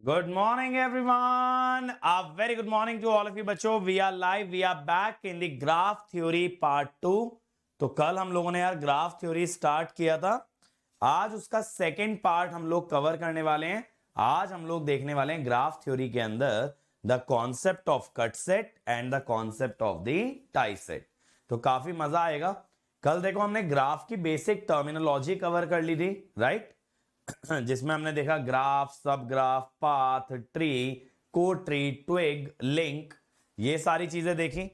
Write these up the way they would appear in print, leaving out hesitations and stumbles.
Good morning, everyone. A very good morning to all of you बच्चों. We are live. We are back in the graph theory part 2. तो कल हम लोगों ने यार graph theory start किया था. आज उसका सेकेंड पार्ट हम लोग कवर करने वाले हैं. आज हम लोग देखने वाले हैं ग्राफ थ्योरी के अंदर the concept of cut set and the concept of the tie set. तो काफी मजा आएगा. कल देखो हमने ग्राफ की बेसिक टर्मिनोलॉजी कवर कर ली थी, राइट? जिसमें हमने देखा ग्राफ, सब ग्राफ, पाथ, ट्री, को ट्री, ट्विग, लिंक, ये सारी चीजें देखी.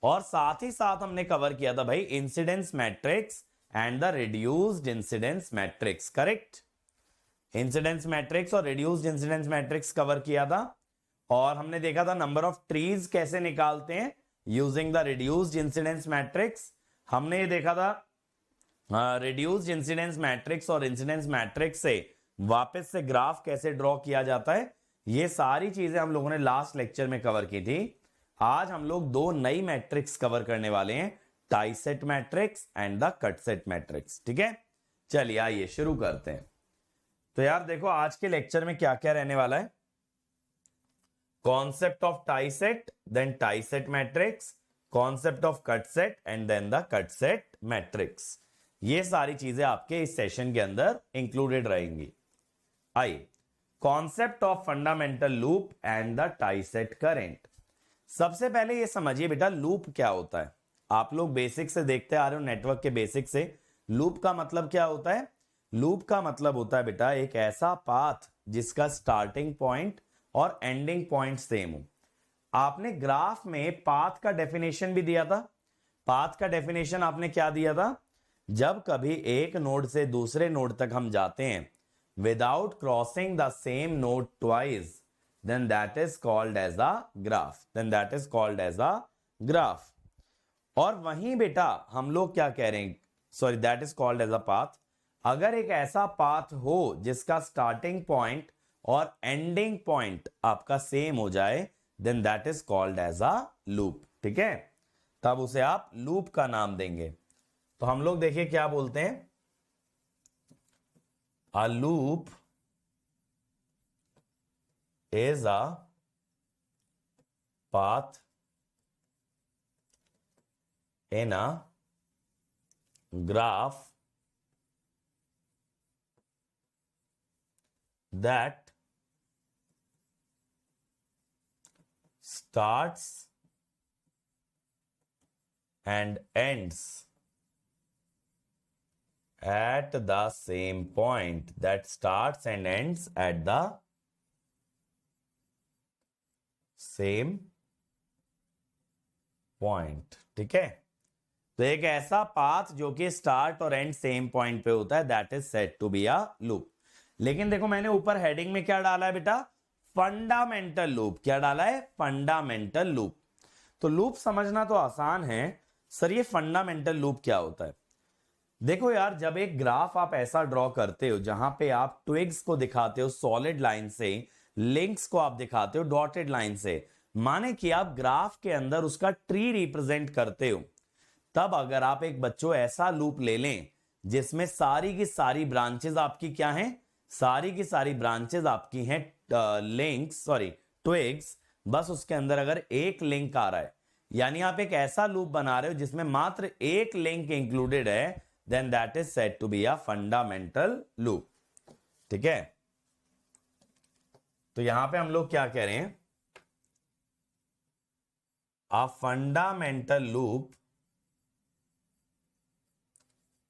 और साथ ही साथ हमने कवर किया था भाई incidence matrix and the reduced incidence matrix. Correct? Incidence matrix और रिड्यूस्ड इंसिडेंस मैट्रिक्स कवर किया था. और हमने देखा था नंबर ऑफ ट्रीज कैसे निकालते हैं using the reduced incidence matrix. हमने ये देखा था रिड्यूस्ड इंसिडेंस मैट्रिक्स और इंसिडेंस मैट्रिक्स से वापस से ग्राफ कैसे ड्रॉ किया जाता है. ये सारी चीजें हम लोगों ने लास्ट लेक्चर में कवर की थी. आज हम लोग दो नई मैट्रिक्स कवर करने वाले हैं, tie set matrix and the cut set matrix. ठीक है, चलिए आइए शुरू करते हैं. तो यार देखो आज के लेक्चर में क्या क्या रहने वाला है. Concept of tie set, then tie set matrix, concept of cut set and then the cut set matrix. ये सारी चीजें आपके इस सेशन के अंदर इंक्लूडेड रहेंगी. आइए, concept of fundamental loop and the tie set current. सबसे पहले ये समझिए बेटा लूप क्या होता है. आप लोग बेसिक से देखते आ रहे हो, नेटवर्क के बेसिक से. लूप का मतलब क्या होता है? लूप का मतलब होता है बेटा एक ऐसा पाथ जिसका स्टार्टिंग पॉइंट और एंडिंग पॉइंट सेम हो. आपने ग्राफ में पाथ का डेफिनेशन भी दिया था. पाथ का डेफिनेशन आपने क्या दिया था? जब कभी एक नोड से दूसरे नोड तक हम जाते हैं without crossing the same node twice, then that is called as a graph. then that is called as a graph. और वहीं बेटा हम लोग क्या कह रहे हैं, sorry, that is called as a path. अगर एक ऐसा पाथ हो जिसका स्टार्टिंग पॉइंट और एंडिंग पॉइंट आपका सेम हो जाए, then that is called as a loop. ठीक है, तब उसे आप लूप का नाम देंगे. तो हम लोग देखिए क्या बोलते हैं. A loop is a path in a graph that starts and ends at the same point. That starts and ends at the same point. ठीक है, तो एक ऐसा पाथ जो कि स्टार्ट और एंड सेम पॉइंट पे होता है, that is said to be a loop. लेकिन देखो मैंने ऊपर हेडिंग में क्या डाला है बेटा? Fundamental loop. क्या डाला है? Fundamental loop. तो लूप समझना तो आसान है. सर ये फंडामेंटल लूप क्या होता है? देखो यार, जब एक ग्राफ आप ऐसा ड्रॉ करते हो जहां पे आप ट्विग्स को दिखाते हो सॉलिड लाइन से, लिंक्स को आप दिखाते हो डॉटेड लाइन से, माने कि आप ग्राफ के अंदर उसका ट्री रिप्रेजेंट करते हो, तब अगर आप एक बच्चों ऐसा लूप ले लें जिसमें सारी की सारी ब्रांचेस आपकी क्या हैं? सारी की सारी ब्रांचेस आपकी हैं लिंक्स, सॉरी ट्विग्स. बस उसके अंदर अगर एक लिंक आ रहा है, यानी आप एक ऐसा लूप बना रहे हो जिसमें मात्र एक लिंक इंक्लूडेड है, then that is said to be a fundamental loop. ठीक है, तो यहां पे हम लोग क्या कह रहे हैं? अ fundamental loop,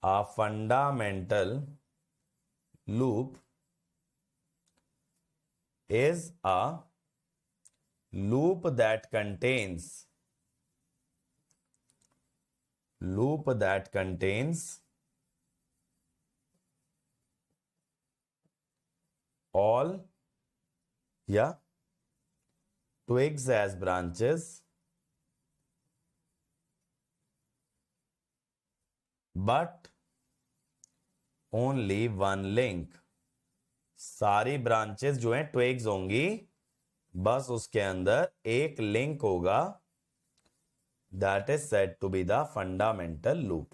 a fundamental loop is a loop that contains all twigs as branches but only one link. सारी ब्रांचेस जो हैं ट्विग्स होंगी, बस उसके अंदर एक लिंक होगा. That is said to be the fundamental loop.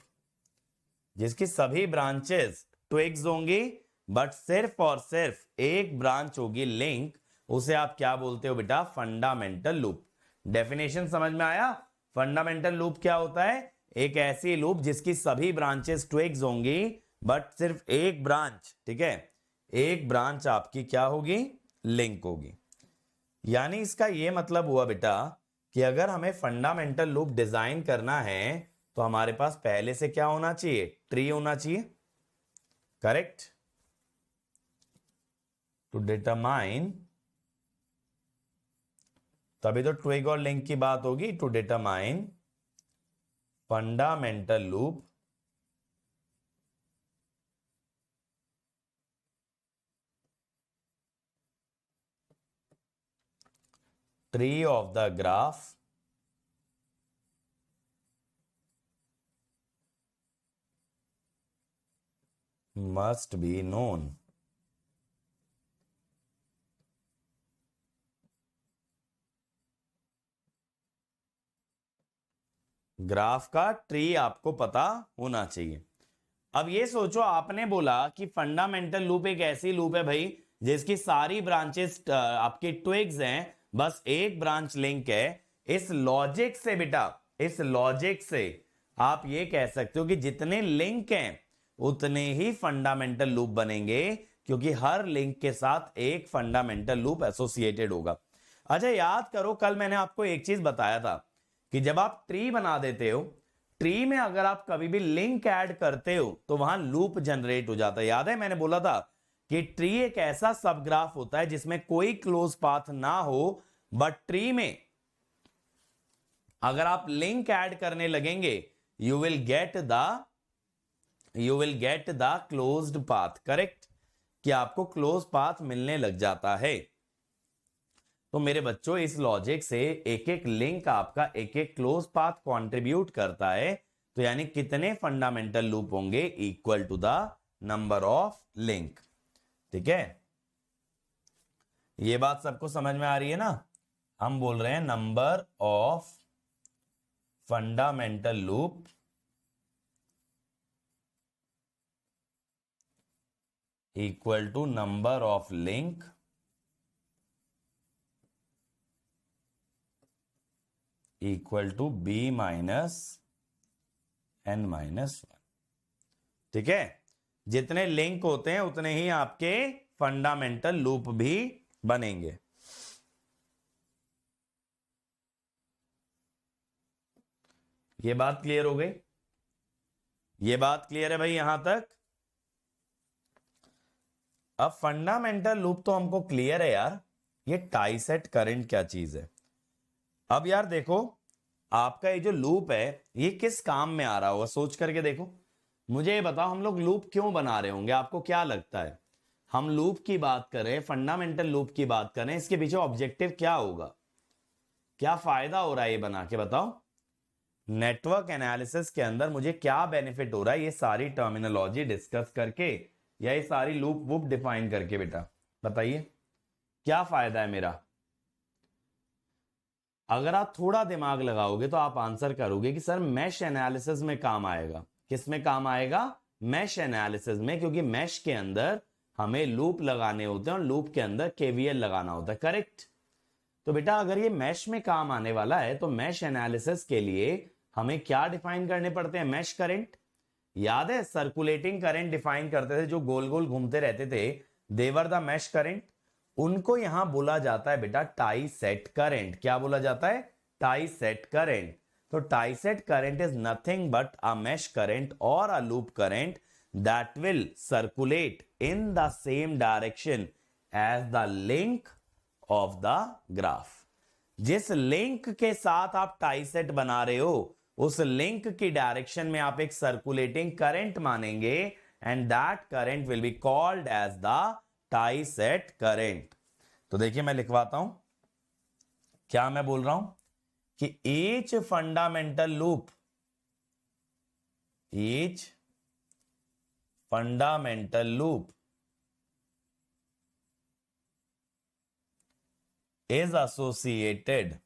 जिसकी सभी ब्रांचेस ट्विग्स होंगी बट सिर्फ और सिर्फ एक ब्रांच होगी लिंक, उसे आप क्या बोलते हो बेटा? Fundamental loop. डेफिनेशन समझ में आया? फंडामेंटल लूप क्या होता है? एक ऐसी लूप जिसकी सभी ब्रांचेस ट्विग्स होंगी, बट सिर्फ एक ब्रांच, ठीक है, एक ब्रांच आपकी क्या होगी? लिंक होगी। यानी इसका यह मतलब हुआ बेटा कि अगर हमें फंडामेंटल लूप डिजाइन करना है तो हमारे पास पहले से क्या होना चाहिए? ट्री होना चाहिए। करेक्ट? टू डिटरमाइन, तभी तो ट्विग और लिंक की बात होगी। To determine fundamental loop tree of the graph must be known. Graph का ट्री आपको पता होना चाहिए। अब ये सोचो, आपने बोला कि फंडामेंटल लूप एक ऐसी लूप है भाई जिसकी सारी ब्रांचेस आपके ट्विग्स हैं, बस एक ब्रांच लिंक है। इस लॉजिक से बेटा, इस लॉजिक से आप ये कह सकते हो कि जितने लिंक हैं उतने ही फंडामेंटल लूप बनेंगे, क्योंकि हर लिंक के साथ एक फंडामेंटल लूप एसोसिएटेड होगा। अच्छा याद करो, कल मैंने आपको एक चीज बताया था कि जब आप ट्री बना देते हो, ट्री में अगर आप कभी भी लिंक ऐड करते हो तो वहां लूप जनरेट हो जाता है। याद है मैंने बोला था कि ट्री एक ऐसा सब ग्राफ होता है जिसमें कोई क्लोज पाथ ना हो, बट ट्री में अगर आप लिंक ऐड करने लगेंगे you will get the closed path. Correct? कि आपको क्लोज पाथ मिलने लग जाता है। तो मेरे बच्चों, इस लॉजिक से एक एक लिंक आपका एक एक क्लोज पाथ कंट्रीब्यूट करता है, तो यानी कितने फंडामेंटल लूप होंगे? Equal to the number of link. ठीक है, ये बात सबको समझ में आ रही है ना? हम बोल रहे हैं number of fundamental loop equal to number of link equal to b minus n minus 1। ठीक है, जितने लिंक होते हैं उतने ही आपके फंडामेंटल लूप भी बनेंगे। ये बात क्लियर हो गई? ये बात क्लियर है भाई यहां तक? अब फंडामेंटल लूप तो हमको क्लियर है यार, ये टाइसेट करंट क्या चीज है? अब यार देखो, आपका ये जो लूप है ये किस काम में आ रहा होगा, सोच करके देखो। मुझे ये बताओ, हम लोग लूप क्यों बना रहे होंगे? आपको क्या लगता है? हम लूप की बात करें, फंडामेंटल लूप की बात करें, इसके पीछे ऑब्जेक्टिव क्या होगा? क्या फायदा हो रहा है ये बना के? बताओ। नेटवर्क एनालिसिस के अंदर मुझे क्या बेनिफिट हो रहा है ये सारी टर्मिनोलॉजी डिस्कस करके, या ये सारी लूप वूप डिफाइन करके? बेटा बताइए, क्या फायदा है मेरा? अगर आप थोड़ा दिमाग लगाओगे तो आप आंसर करोगे कि सर मैश एनालिसिस में काम आएगा। किस में काम आएगा? मैश एनालिसिस में, क्योंकि मैश के अंदर हमें लूप लगाने होते हैं और लूप के अंदर केवीएल लगाना होता है। करेक्ट? तो बेटा अगर ये मैश में काम आने वाला है तो मैश एनालिसिस के लिए हमें क्या डिफाइन करने पड़ते हैं? Mesh current. याद है सर्कुलेटिंग करंट डिफाइन करते थे, जो गोल गोल घूमते रहते थे, देवर द मैश करंट। उनको यहां बोला जाता है बेटा टाई सेट करंट। क्या बोला जाता है? Tie set current. तो tie set current is nothing but a mesh current और a loop current that will circulate in the same direction as the link of the graph. जिस link के साथ आप टाई सेट बना रहे हो उस लिंक की डायरेक्शन में आप एक सर्कुलेटिंग करंट मानेंगे, and that current will be called as the tie set current. तो देखिए मैं लिखवाता हूं, क्या मैं बोल रहा हूं कि each fundamental loop, each fundamental loop is associated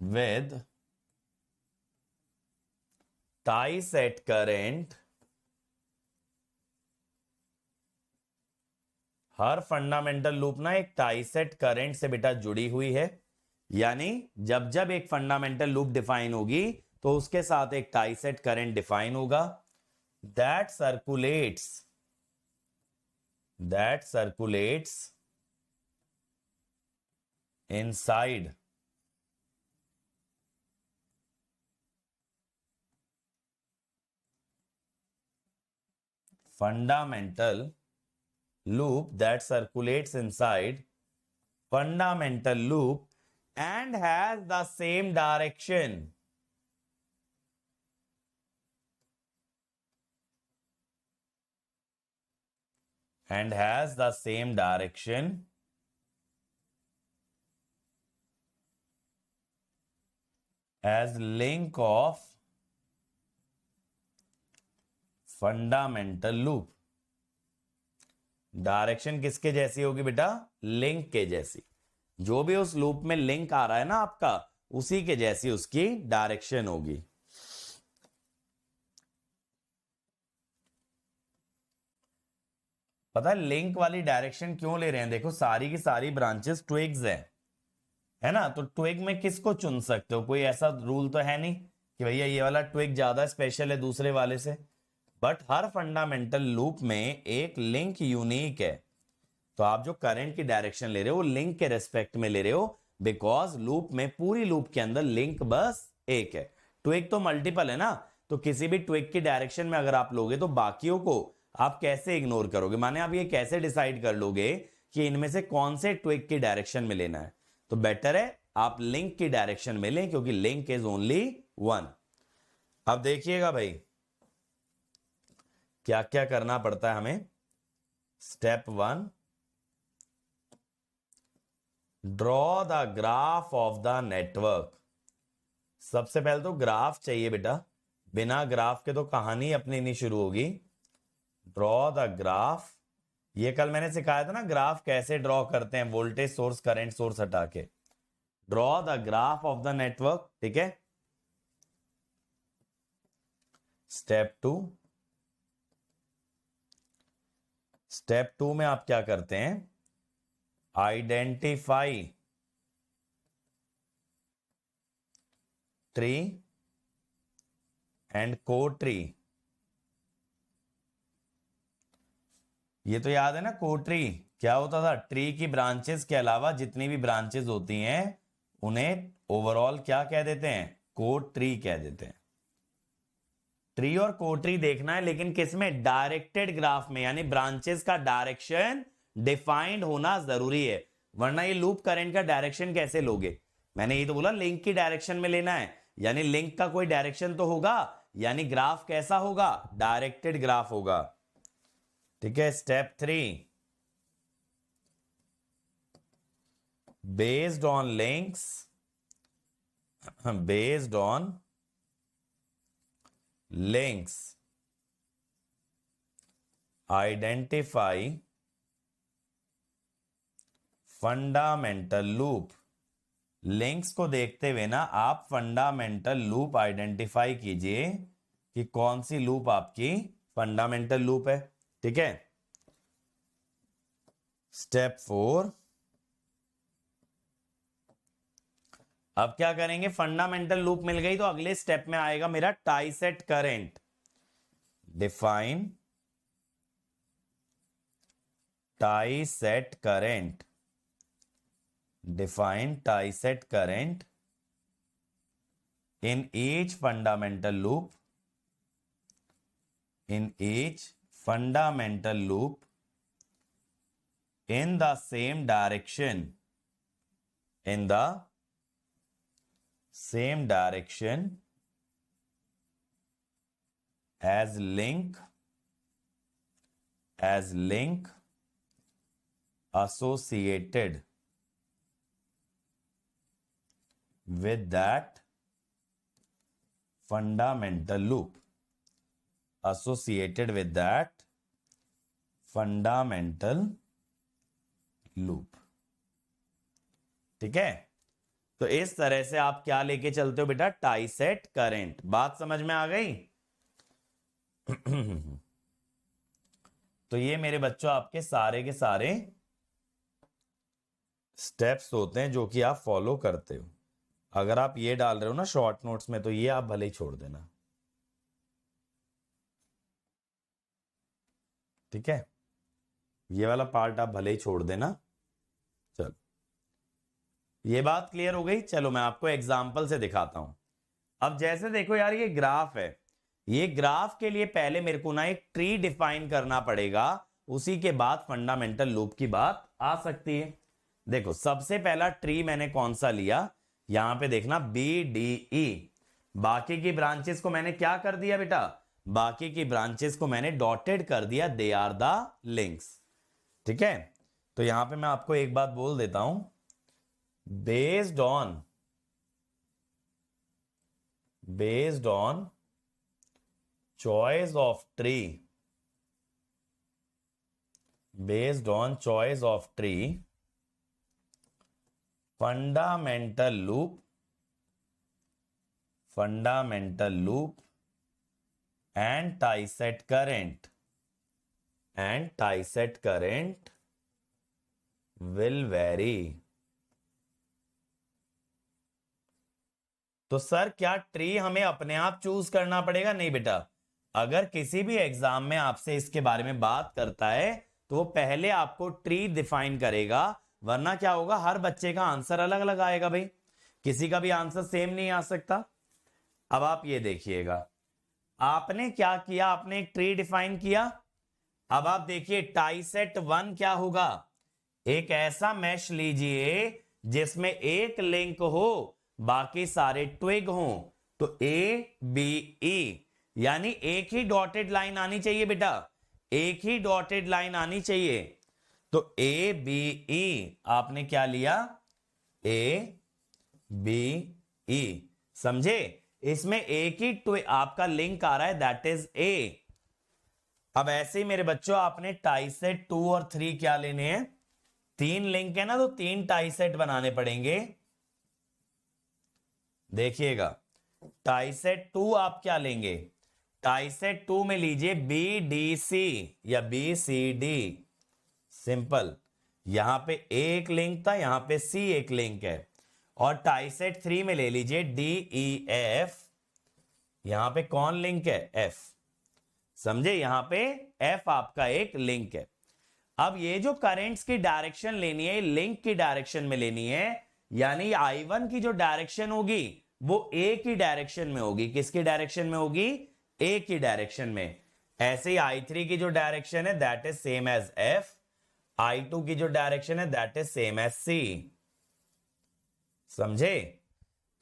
with tie set current her fundamental loop ना एक टाई सेट करंट से बेटा जुड़ी हुई है, यानी जब जब एक फंडामेंटल लूप डिफाइन होगी तो उसके साथ एक टाई सेट करंट डिफाइन होगा that circulates inside fundamental loop that circulates inside fundamental loop and has the same direction as link of fundamental loop. Direction किसके जैसी होगी बेटा? लिंक के जैसी। जो भी उस लूप में लिंक आ रहा है ना आपका, उसी के जैसी उसकी डायरेक्शन होगी। पता है लिंक वाली डायरेक्शन क्यों ले रहे हैं? देखो सारी की सारी ब्रांचेस ट्विग्स है ना, तो ट्विग में किसको चुन सकते हो? कोई ऐसा रूल तो है नहीं कि भैया ये वाला ट्विग ज्यादा स्पेशल है दूसरे वाले से, बट हर फंडामेंटल लूप में एक लिंक यूनिक है। तो आप जो करंट की डायरेक्शन ले रहे हो वो लिंक के रेस्पेक्ट में ले रहे हो, बिकॉज लूप में पूरी लूप के अंदर लिंक बस एक है। ट्विग तो मल्टीपल है ना, तो किसी भी ट्विग की डायरेक्शन में अगर आप लोगे तो बाकियों को आप कैसे इग्नोर करोगे? माने आप ये कैसे डिसाइड कर लोगे कि इनमें से कौन से ट्विग की डायरेक्शन में लेना है? तो बेटर है आप लिंक की डायरेक्शन में लें, क्योंकि लिंक इज ओनली वन। अब देखिएगा भाई क्या क्या करना पड़ता है हमें। Step 1, draw the graph of the network. सबसे पहले तो ग्राफ चाहिए बेटा, बिना ग्राफ के तो कहानी अपनी नहीं शुरू होगी। ड्रॉ द ग्राफ, ये कल मैंने सिखाया था ना ग्राफ कैसे ड्रॉ करते हैं, वोल्टेज सोर्स करंट सोर्स हटा के। Draw the graph of the network, ठीक है। स्टेप 2 में आप क्या करते हैं? आइडेंटिफाई ट्री एंड को ट्री। ये तो याद है ना, को ट्री क्या होता था? ट्री की ब्रांचेस के अलावा जितनी भी ब्रांचेस होती हैं उन्हें ओवरऑल क्या कह देते हैं? को ट्री कह देते हैं। ट्री और को ट्री देखना है, लेकिन किसमें? डायरेक्टेड ग्राफ में, यानी ब्रांचेस का डायरेक्शन डिफाइंड होना जरूरी है, वरना ये लूप करंट का डायरेक्शन कैसे लोगे? मैंने ये तो बोला लिंक की डायरेक्शन में लेना है, यानी लिंक का कोई डायरेक्शन तो होगा, यानी ग्राफ कैसा होगा? डायरेक्टेड ग्राफ होगा, ठीक है। Step 3, based on links, based on links identify fundamental loop। Links को देखते हुए ना आप फंडामेंटल लूप आइडेंटिफाई कीजिए कि कौन सी लूप आपकी फंडामेंटल लूप है, ठीक है। स्टेप 4, अब क्या करेंगे? फंडामेंटल लूप मिल गई तो अगले स्टेप में आएगा मेरा tie set current. Define tie set current, define tie set current in each fundamental loop, in each fundamental loop in the same direction, in the same direction as link associated with that fundamental loop, associated with that fundamental loop, ठीक है। तो इस तरह से आप क्या लेके चलते हो बेटा? Tie set current. बात समझ में आ गई? तो ये मेरे बच्चों आपके सारे के सारे स्टेप्स होते हैं जो कि आप फॉलो करते हो। अगर आप ये डाल रहे हो ना शॉर्ट नोट्स में, तो ये आप भले ही छोड़ देना, ठीक है। ये वाला पार्ट आप भले ही छोड़ देना। चलो, ये बात क्लियर हो गई। चलो मैं आपको एग्जाम्पल से दिखाता हूं। अब जैसे देखो यार, ये ग्राफ है। ये ग्राफ के लिए पहले मेरे को ना एक ट्री डिफाइन करना पड़ेगा, उसी के बाद फंडामेंटल लूप की बात आ सकती है। देखो, सबसे पहला ट्री मैंने कौन सा लिया, यहां पे देखना BDE। बाकी की ब्रांचेस को मैंने क्या कर दिया बेटा, बाकी की ब्रांचेस को मैंने डॉटेड कर दिया, दे आर द लिंक्स, ठीक है। तो यहां पे मैं आपको एक बात बोल देता हूं, based on choice of tree, based on choice of tree, fundamental loop and tie-set current will vary। तो सर क्या ट्री हमें अपने आप चूज करना पड़ेगा? नहीं बेटा, अगर किसी भी एग्जाम में आपसे इसके बारे में बात करता है तो वो पहले आपको ट्री डिफाइन करेगा, वरना क्या होगा, हर बच्चे का आंसर अलग अलग आएगा भाई, किसी का भी आंसर सेम नहीं आ सकता। अब आप ये देखिएगा, आपने क्या किया, आपने एक ट्री डिफाइन किया। अब आप देखिए टाई सेट 1 क्या होगा, एक ऐसा मैश लीजिए जिसमें एक लिंक हो, बाकी सारे ट्विग हो। तो ABE, यानी एक ही डॉटेड लाइन आनी चाहिए बेटा, एक ही डॉटेड लाइन आनी चाहिए। तो ABE आपने क्या लिया, ABE, समझे? इसमें एक ही आपका लिंक आ रहा है, दैट इज A। अब ऐसे ही मेरे बच्चों आपने टाई सेट 2 और 3 क्या लेने हैं, 3 लिंक है ना, तो 3 टाई सेट बनाने पड़ेंगे। देखिएगा, टाई सेट 2 आप क्या लेंगे, टाई सेट 2 में लीजिए BDC या BCD, सिंपल। यहां पे A एक लिंक था, यहां पे C एक लिंक है। और टाई सेट 3 में ले लीजिए DEF, यहां पे कौन लिंक है, F, समझे? यहां पे F आपका एक लिंक है। अब ये जो करंट्स की डायरेक्शन लेनी है, लिंक की डायरेक्शन में लेनी है, यानी I1 की जो डायरेक्शन होगी वो A की डायरेक्शन में होगी। किसकी डायरेक्शन में होगी, A की डायरेक्शन में। ऐसे ही I3 की जो डायरेक्शन है that is same as F, I2 की जो डायरेक्शन है that is same as C, समझे?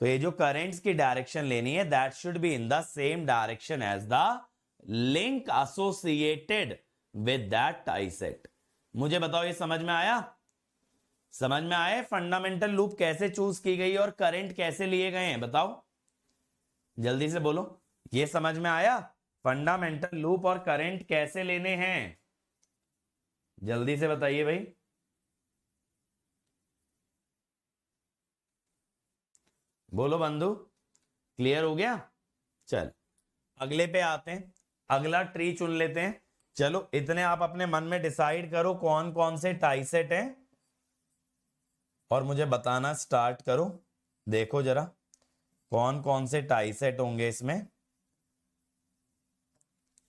तो ये जो करंट्स की डायरेक्शन लेनी है that should be in the same direction as the link associated with that tie set. मुझे बताओ, ये समझ में आया? समझ में आए फंडामेंटल लूप कैसे चूज की गई और करंट कैसे लिए गए हैं? बताओ जल्दी से बोलो, ये समझ में आया? फंडामेंटल लूप और करंट कैसे लेने हैं, जल्दी से बताइए भाई। बोलो बंधु, क्लियर हो गया? चल अगले पे आते हैं, अगला ट्री चुन लेते हैं। चलो इतने आप अपने मन में डिसाइड करो कौन कौन से टाई सेट हैं और मुझे बताना स्टार्ट करो। देखो जरा कौन कौन से टाई सेट होंगे इसमें,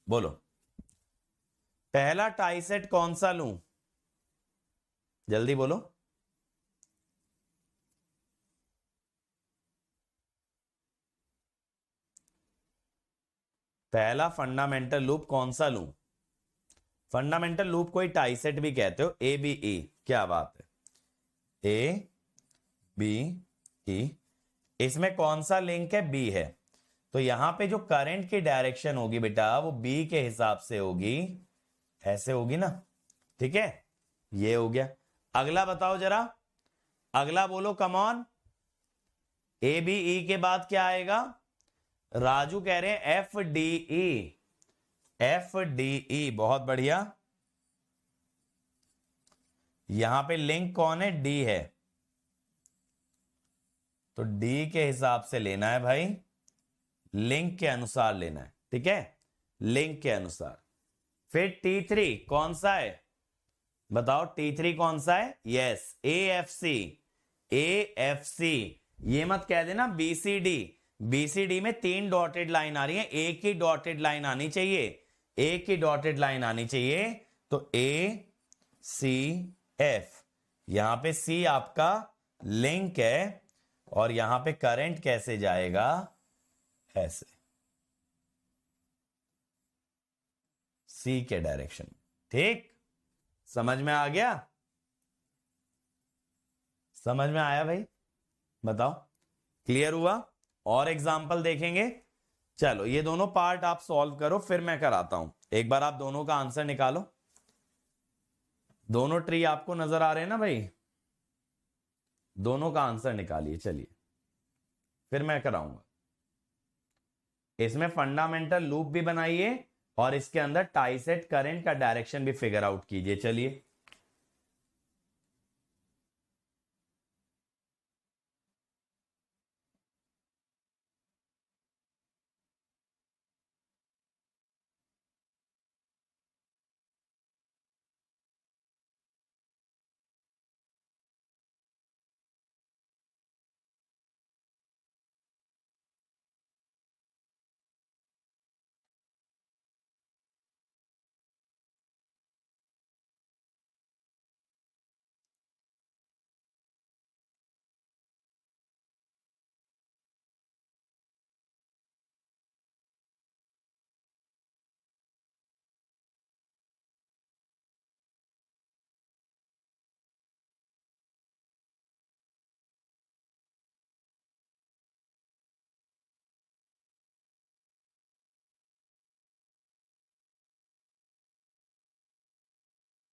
बोलो। पहला टाई सेट कौन सा लूं, जल्दी बोलो। पहला फंडामेंटल लूप कौन सा लूं? फंडामेंटल लूप को ही टाई सेट भी कहते हो, ABE, क्या बात है, ABE। इसमें कौन सा लिंक है, B है। तो यहां पे जो करंट की डायरेक्शन होगी बेटा वो B के हिसाब से होगी, ऐसे होगी ना, ठीक है। ये हो गया। अगला बताओ जरा, अगला बोलो कमॉन। ABE के बाद क्या आएगा, राजू कह रहे हैं FDE, FDE, बहुत बढ़िया। यहां पे लिंक कौन है, D है, तो D के हिसाब से लेना है भाई, लिंक के अनुसार लेना है, ठीक है। लिंक के अनुसार। फिर T3 कौन सा है, बताओ T3 कौन सा है? Yes, AFC। AFC, ये मत कह देना BCD। BCD में 3 डॉटेड लाइन आ रही है, एक ही डॉटेड लाइन आनी चाहिए, एक ही डॉटेड लाइन आनी चाहिए। तो ACF, यहां पे C आपका लिंक है और यहां पे करंट कैसे जाएगा, ऐसे C के डायरेक्शन। ठीक, समझ में आ गया? समझ में आया भाई? बताओ, क्लियर हुआ? और एग्जाम्पल देखेंगे। चलो ये दोनों पार्ट आप सॉल्व करो, फिर मैं कराता हूं। एक बार आप दोनों का आंसर निकालो। दोनों ट्री आपको नजर आ रहे हैं ना भाई? दोनों का आंसर निकालिए, चलिए फिर मैं कराऊंगा। इसमें फंडामेंटल लूप भी बनाइए और इसके अंदर टाई सेट करंट का डायरेक्शन भी फिगर आउट कीजिए। चलिए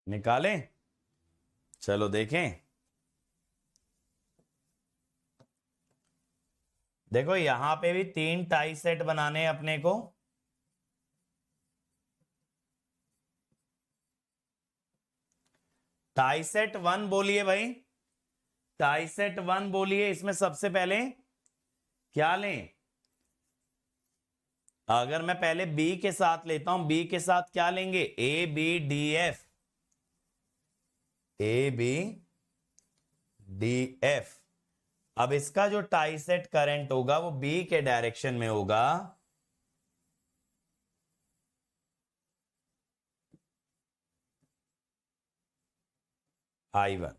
निकालें, चलो देखें। देखो यहां पे भी 3 टाई सेट बनाने हैं अपने को। टाई सेट 1 बोलिए भाई, टाई सेट 1 बोलिए। इसमें सबसे पहले क्या लें? अगर मैं पहले B के साथ लेता हूं, B के साथ क्या लेंगे? ABDF, ABDF। अब इसका जो टाई सेट करंट होगा वो B के डायरेक्शन में होगा। I1,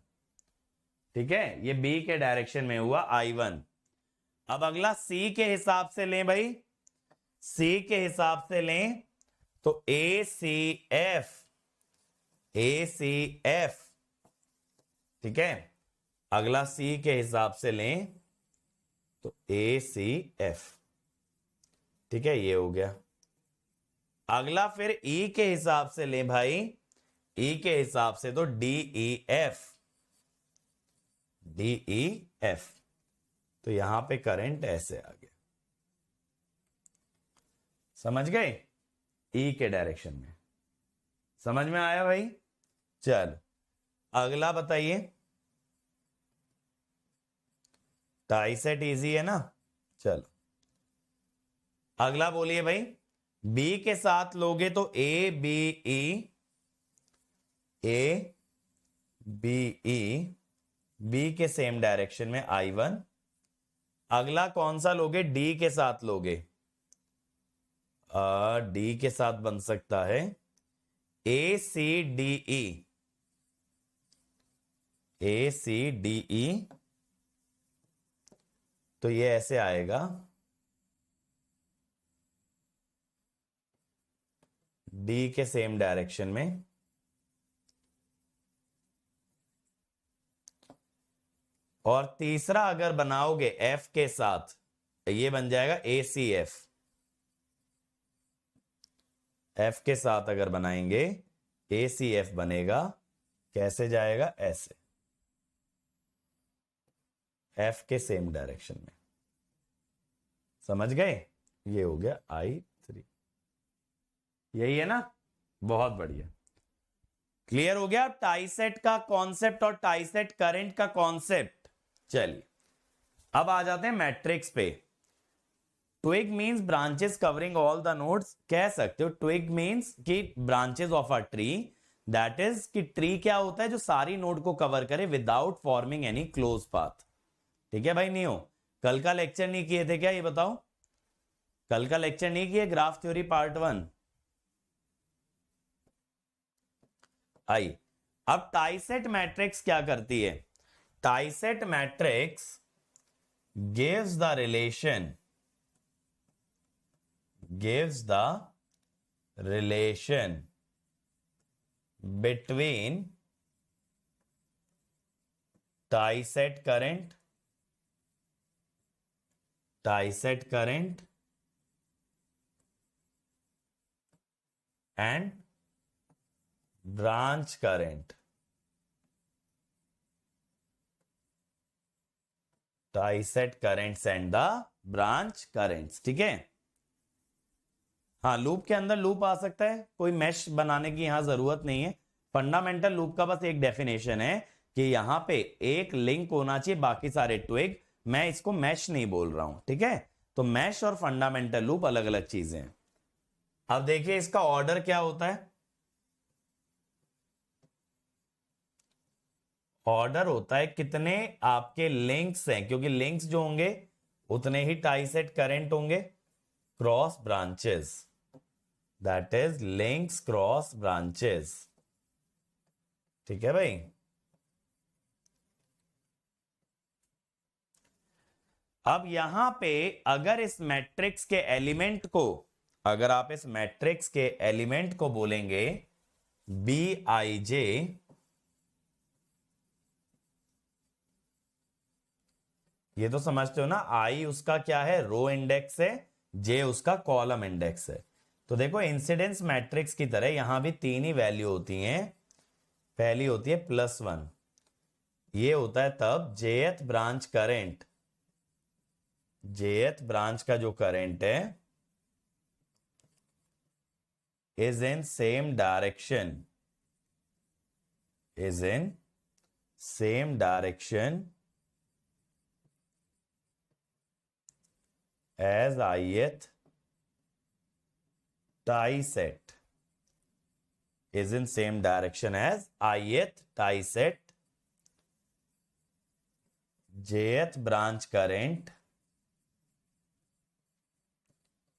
ठीक है, ये B के डायरेक्शन में हुआ I1। अब अगला C के हिसाब से लें भाई, C के हिसाब से लें तो ACF, ACF, ठीक है। अगला C के हिसाब से लें तो ACF, ठीक है, ये हो गया। अगला फिर E के हिसाब से लें भाई, E के हिसाब से तो DEF, DEF। तो यहां पे करंट ऐसे आ गया, समझ गए? E के डायरेक्शन में। समझ में आया भाई? चल अगला बताइए। टाई सेट इजी है ना? चलो अगला बोलिए भाई। B के साथ लोगे तो ABE, ABE, B के सेम डायरेक्शन में I1। अगला कौन सा लोगे? D के साथ लोगे, D के साथ बन सकता है ACDE, ACDE। तो ये ऐसे आएगा, D के सेम डायरेक्शन में। और तीसरा अगर बनाओगे F के साथ, ये बन जाएगा ACF। F के साथ अगर बनाएंगे ACF बनेगा। कैसे जाएगा? ऐसे, F के सेम डायरेक्शन में। समझ गए? ये हो गया I3। यही है ना? बहुत बढ़िया, क्लियर हो गया टाई सेट का कॉन्सेप्ट और टाई सेट करंट का कॉन्सेप्ट। चलिए अब आ जाते हैं मैट्रिक्स पे। Twig means branches covering all the nodes, कह सकते हो ट्विग मीन्स कि branches of a tree, that is कि ट्री क्या होता है जो सारी नोड को कवर करे without forming any close path. ठीक है भाई, नहीं हो कल का लेक्चर नहीं किए थे क्या, ये बताओ, कल का लेक्चर नहीं किए ग्राफ थ्योरी पार्ट 1? आई, अब टाइसेट मैट्रिक्स क्या करती है? Tie set matrix gives the relation, gives the relation between tie-set current and branch current, tie-set currents and the branch currents। ठीक है, हाँ लूप के अंदर लूप आ सकता है, कोई मैश बनाने की यहां जरूरत नहीं है। फंडामेंटल लूप का बस एक डेफिनेशन है कि यहां पे एक लिंक होना चाहिए, बाकी सारे ट्विग, मैं इसको मैश नहीं बोल रहा हूं। ठीक है, तो मैश और फंडामेंटल लूप अलग अलग चीजें हैं। अब देखिए इसका ऑर्डर क्या होता है, ऑर्डर होता है कितने आपके लिंक्स हैं, क्योंकि लिंक्स जो होंगे उतने ही टाइसेट करंट होंगे, cross branches, that is links cross branches. ठीक है भाई, अब यहां पे अगर इस मैट्रिक्स के एलिमेंट को, अगर आप इस मैट्रिक्स के एलिमेंट को बोलेंगे बी आई जे, ये तो समझते हो ना, आई उसका क्या है, रो इंडेक्स है, जे उसका कॉलम इंडेक्स है। तो देखो इंसिडेंस मैट्रिक्स की तरह यहां भी तीन ही वैल्यू होती हैं। पहली होती है +1, ये होता है तब जेथ ब्रांच करंट, जेथ ब्रांच का जो करंट है is in same direction, is in same direction as ith tie set, is in same direction as ith tie set, jth branch current,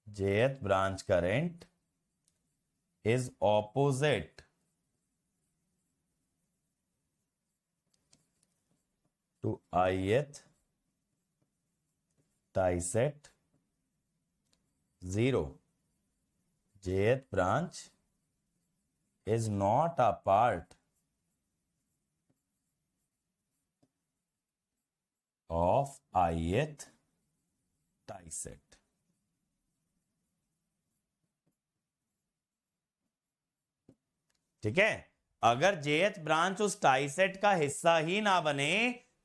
jth branch current is opposite to ith tie set 0, jth branch is not a part of ith tie set। ठीक है, अगर jth branch उस tie set का हिस्सा ही ना बने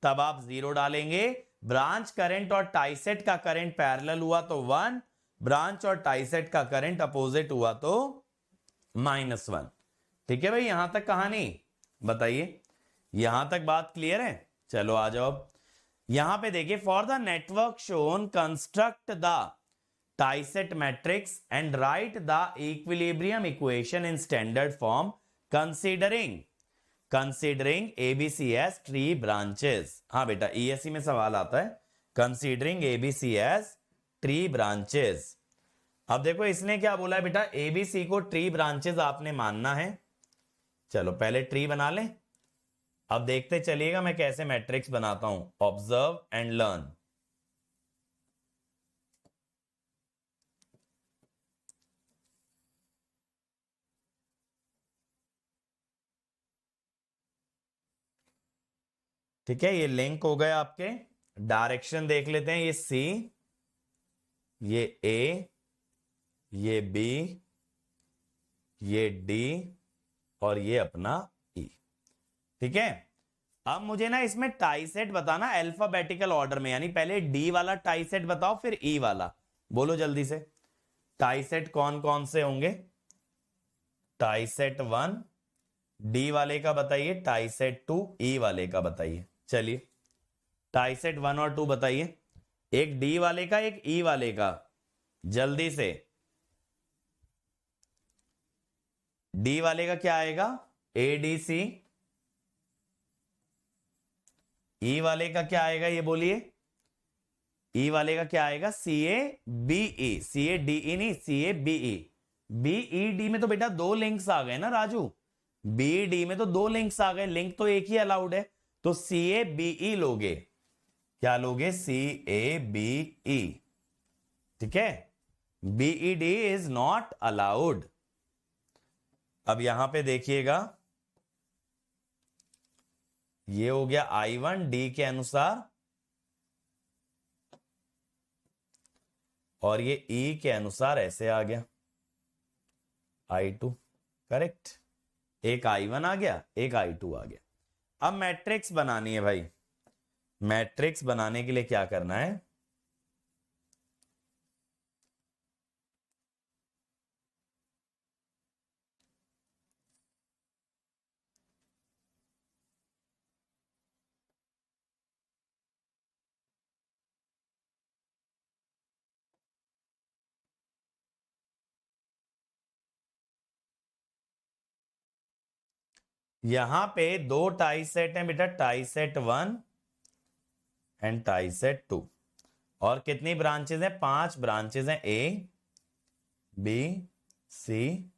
तब आप 0 डालेंगे, ब्रांच करंट और टाई सेट का करंट पैरेलल हुआ तो 1, ब्रांच और टाइसेट का करंट अपोजिट हुआ तो -1। ठीक है भाई, यहां तक कहानी बताइए, यहां तक बात क्लियर है? चलो आ जाओ, यहां पे देखिए, for the network shown construct the tie set matrix and write the equilibrium equation in standard form considering ABC as tree branches. हाँ बेटा, ईएससी में सवाल आता है, considering ABC as tree branches. अब देखो इसने क्या बोला है बेटा, एबीसी को ट्री ब्रांचेस आपने मानना है। चलो पहले ट्री बना लें, अब देखते चलिएगा मैं कैसे मैट्रिक्स बनाता हूं, ऑब्जर्व एंड लर्न। ठीक है, ये लिंक हो गए आपके, डायरेक्शन देख लेते हैं, ये सी, ये ए, ये बी, ये डी और ये अपना ई। ठीक है, अब मुझे ना इसमें टाई सेट बताना अल्फाबेटिकल ऑर्डर में, यानी पहले डी वाला टाई सेट बताओ फिर ई वाला, बोलो जल्दी से। टाई सेट कौन कौन से होंगे? टाई सेट 1 डी वाले का बताइए, टाई सेट 2 ई वाले का बताइए। चलिए टाई सेट 1 और 2 बताइए, एक डी वाले का एक ई वाले का। जल्दी से। डी वाले का क्या आएगा? एडीसी। ई वाले का क्या आएगा ये बोलिए? ई वाले का क्या आएगा? सी A be. C A D E नहीं, सी ए बीई। बीई डी में तो बेटा दो लिंक्स आ गए ना राजू। बी डी में तो दो लिंक्स आ गए, लिंक तो एक ही अलाउड है। तो सी ए बीई लोगे। क्या लोगे? C A B E. ठीक है, B E D is not allowed. अब यहां पे देखिएगा, ये हो गया I1 डी के अनुसार, और ये ई के अनुसार ऐसे आ गया I2। करेक्ट, एक I1 आ गया, एक I2 आ गया। अब मैट्रिक्स बनानी है भाई। मैट्रिक्स बनाने के लिए क्या करना है? यहां पे दो टाई सेट हैं बेटा, tie set 1 and tie set 2। और कितनी ब्रांचेज हैं? 5 ब्रांचेज हैं, ए बी सी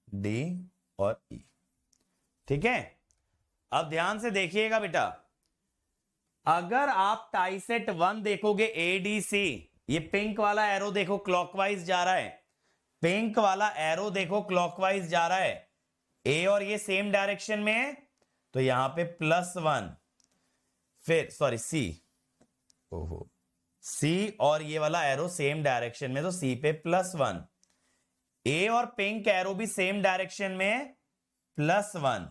डी और ई। ठीक है, अब ध्यान से देखिएगा बेटा, अगर आप टाई सेट 1 देखोगे एडीसी, ये पिंक वाला एरो देखो क्लॉकवाइज जा रहा है। पिंक वाला एरो देखो क्लॉकवाइज जा रहा है। ए और ये सेम डायरेक्शन में है, तो यहां पे +1। फिर सॉरी सी, ओहो, सी और ये वाला एरो सेम डायरेक्शन में, तो सी पे +1। ए और पिंक एरो भी सेम डायरेक्शन में, +1।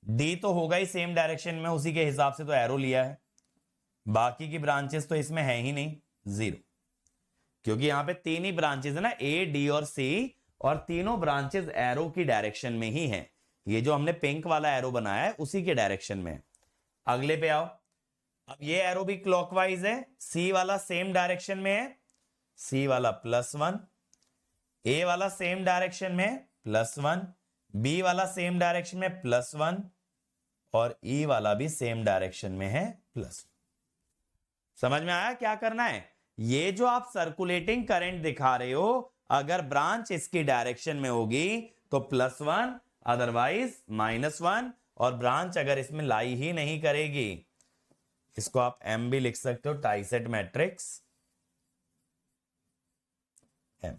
डी तो होगा ही सेम डायरेक्शन में, उसी के हिसाब से तो एरो लिया है। बाकी की ब्रांचेस तो इसमें है ही नहीं, 0, क्योंकि यहां पे 3 ही ब्रांचेस है ना, ए डी और सी, और तीनों ब्रांचेस एरो की डायरेक्शन में ही हैं। ये जो हमने पिंक वाला एरो बनाया है उसी के डायरेक्शन में। अगले पे आओ, अब ये एरो भी क्लॉकवाइज है, सी वाला सेम डायरेक्शन में है, सी वाला +1, ए वाला सेम डायरेक्शन में +1, बी वाला सेम डायरेक्शन में +1, और ई वाला भी सेम डायरेक्शन में है +1। समझ में आया क्या करना है? ये जो आप सर्कुलेटिंग करंट दिखा रहे हो, अगर ब्रांच इसकी डायरेक्शन में होगी तो +1, अदरवाइज -1, और ब्रांच अगर इसमें लाई ही नहीं करेगी, इसको आप एम भी लिख सकते हो, टाई सेट मैट्रिक्स एम।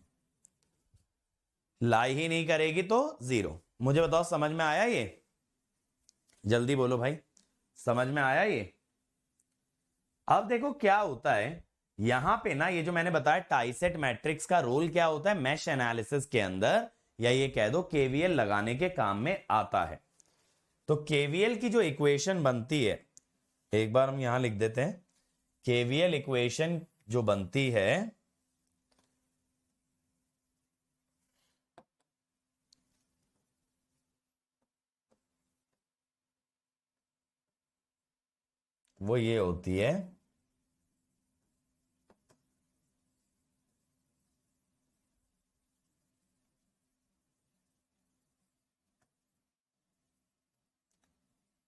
लाई ही नहीं करेगी तो 0। मुझे बताओ समझ में आया ये? जल्दी बोलो भाई, समझ में आया ये? अब देखो क्या होता है यहां पे ना, ये जो मैंने बताया टाई सेट मैट्रिक्स का रोल क्या होता है मैश एनालिसिस के अंदर, या ये कह दो केवीएल लगाने के काम में आता है। तो केवीएल की जो इक्वेशन बनती है, एक बार हम यहां लिख देते हैं, केवीएल इक्वेशन जो बनती है, वो ये होती है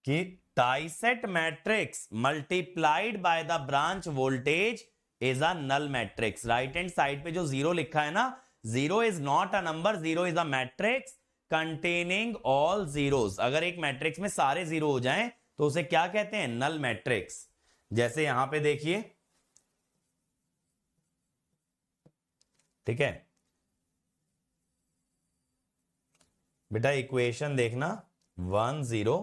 कि tie set matrix multiplied by the branch voltage is a null matrix. Right hand side पे जो 0 लिखा है ना, 0 is not a number, 0 is a matrix containing all zeros. अगर एक मैट्रिक्स में सारे 0 हो जाएं तो उसे क्या कहते हैं? Null matrix. जैसे यहां पे देखिए, ठीक है बेटा, इक्वेशन देखना, 1 0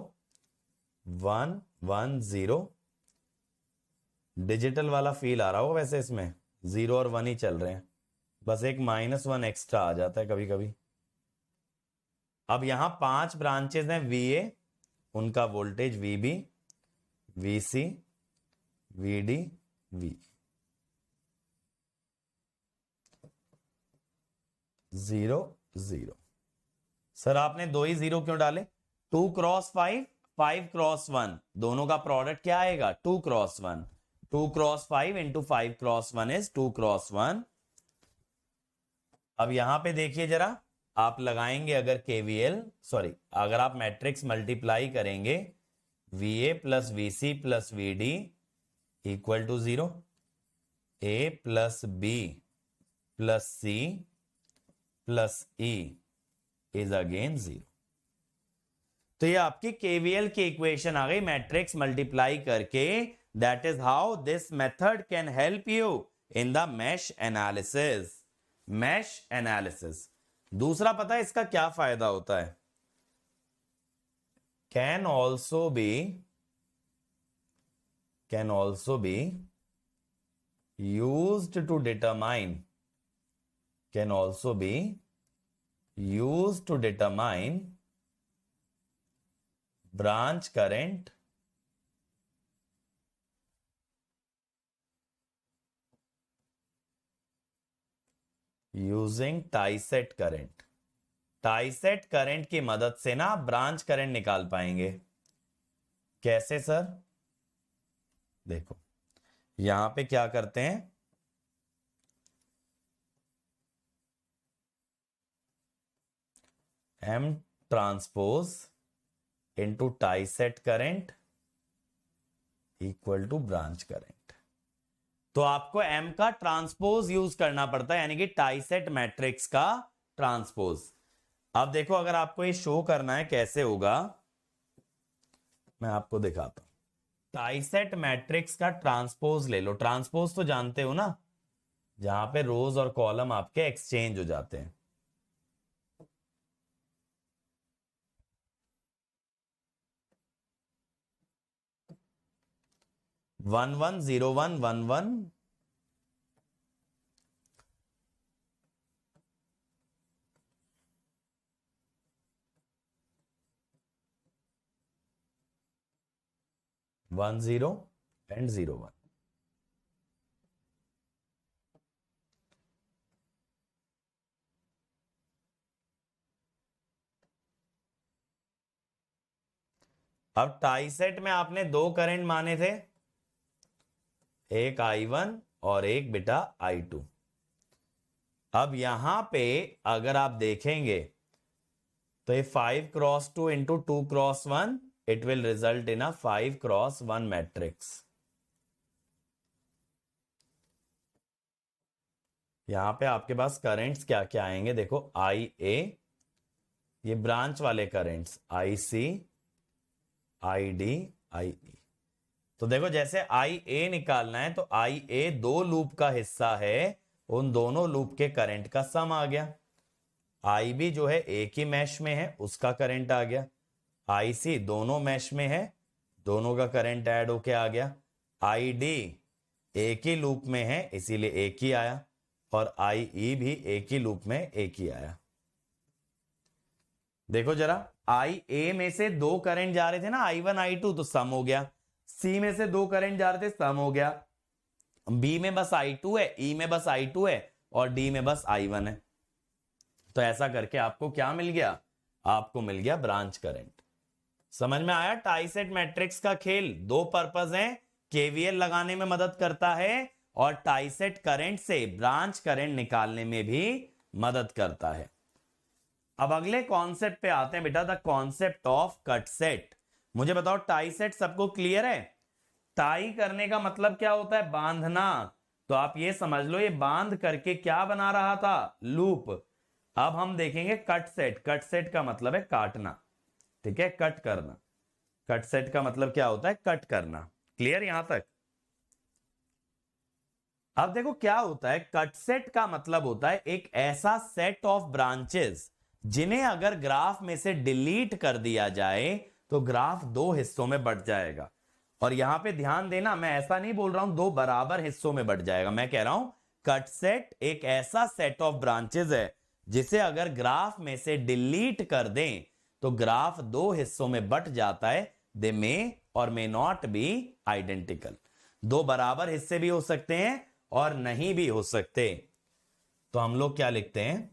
1 1 0। डिजिटल वाला फील आ रहा होगा वैसे, इसमें 0 और 1 ही चल रहे हैं, बस एक -1 एक्स्ट्रा आ जाता है कभी कभी। अब यहां 5 ब्रांचेस हैं VA, उनका voltage VB, VC, VD, VE। 0 0। Sir आपने 2 ही 0 क्यों डाले? 2 क्रॉस 5, 5 क्रॉस 1, दोनों का प्रोडक्ट क्या आएगा? 2 cross 1। 2 cross 5 into 5 cross 1 is 2 cross 1। अब यहां पे देखिए जरा, आप लगाएंगे अगर केवीएल, सॉरी अगर आप मैट्रिक्स मल्टीप्लाई करेंगे, VA plus VC plus VD equal to 0, A plus B plus C plus E is again 0। तो ये आपकी केवीएल की इक्वेशन आ गई मैट्रिक्स मल्टीप्लाई करके। That is how this method can help you in the mesh analysis. Mesh analysis. दूसरा पता है इसका क्या फायदा होता है? Can also be used to determine branch current using tie set current। Tie set current की मदद से ना आप ब्रांच करंट निकाल पाएंगे। कैसे सर? देखो यहां पे क्या करते हैं, M transpose into tie set current equal to branch current. तो आपको M का ट्रांसपोज यूज करना पड़ता है, यानी कि टाई सेट मैट्रिक्स का ट्रांसपोज। अब देखो अगर आपको ये शो करना है कैसे होगा, मैं आपको दिखाता हूं। टाई सेट मैट्रिक्स का ट्रांसपोज ले लो। ट्रांसपोज तो जानते हो ना, जहां पे रोज और कॉलम आपके एक्सचेंज हो जाते हैं। One one zero one one one, one zero and 01। अब टाई सेट में आपने दो करंट माने थे, एक I1 और एक बेटा I2। अब यहां पे अगर आप देखेंगे तो ये 5 cross 2 into 2 cross 1, it will result in a 5 cross 1 matrix. यहां पे आपके पास करंट्स क्या क्या आएंगे देखो, IA, ये ब्रांच वाले करंट्स, IC, ID, IE। तो देखो जैसे IA निकालना है तो IA दो लूप का हिस्सा है, उन दोनों लूप के करंट का सम आ गया। IB जो है एक ही मैश में है, उसका करंट आ गया। IC दोनों मैश में है, दोनों का करंट ऐड होके आ गया। ID एक ही लूप में है इसीलिए एक ही आया, और IE भी एक ही लूप में एक ही आया। देखो जरा, IA में से दो करंट जा रहे थे ना, I1 I2, तो सम हो गया। C में से दो करंट जा रहे थे, सम हो गया। B में बस I2 है, E में बस I2 है, और D में बस I1 है। तो ऐसा करके आपको क्या मिल गया? आपको मिल गया ब्रांच करंट। समझ में आया टाई सेट मैट्रिक्स का खेल? दो पर्पस है, केवीएल लगाने में मदद करता है, और टाई सेट करंट से ब्रांच करंट निकालने में भी मदद करता है। अब अगले कॉन्सेप्ट पे आते हैं बेटा, the concept of cut set. मुझे बताओ टाई सेट सबको क्लियर है? टाई करने का मतलब क्या होता है? बांधना। तो आप ये समझ लो, ये बांध करके क्या बना रहा था? लूप। अब हम देखेंगे कट सेट। कट सेट का मतलब है काटना, ठीक है, कट करना। कट सेट का मतलब क्या होता है? कट करना। क्लियर यहां तक? अब देखो क्या होता है, कट सेट का मतलब होता है एक ऐसा सेट ऑफ ब्रांचेस जिन्हें अगर ग्राफ में से डिलीट कर दिया जाए तो ग्राफ दो हिस्सों में बट जाएगा। और यहां पे ध्यान देना, मैं ऐसा नहीं बोल रहा हूं दो बराबर हिस्सों में बट जाएगा, मैं कह रहा हूं कट सेट एक ऐसा सेट ऑफ ब्रांचेस है जिसे अगर ग्राफ में से डिलीट कर दें तो ग्राफ दो हिस्सों में बट जाता है। दे मे और मे नॉट बी आइडेंटिकल। दो बराबर हिस्से भी हो सकते हैं और नहीं भी हो सकते। तो हम लोग क्या लिखते हैं?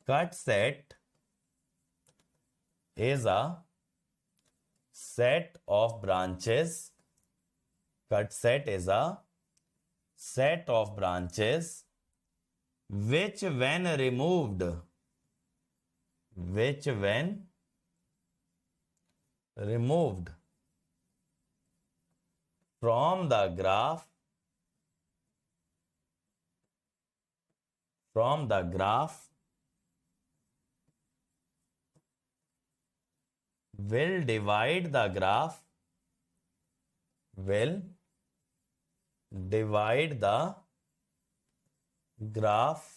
Cut set is a set of branches. Cut set is a set of branches which when removed from the graph will divide the graph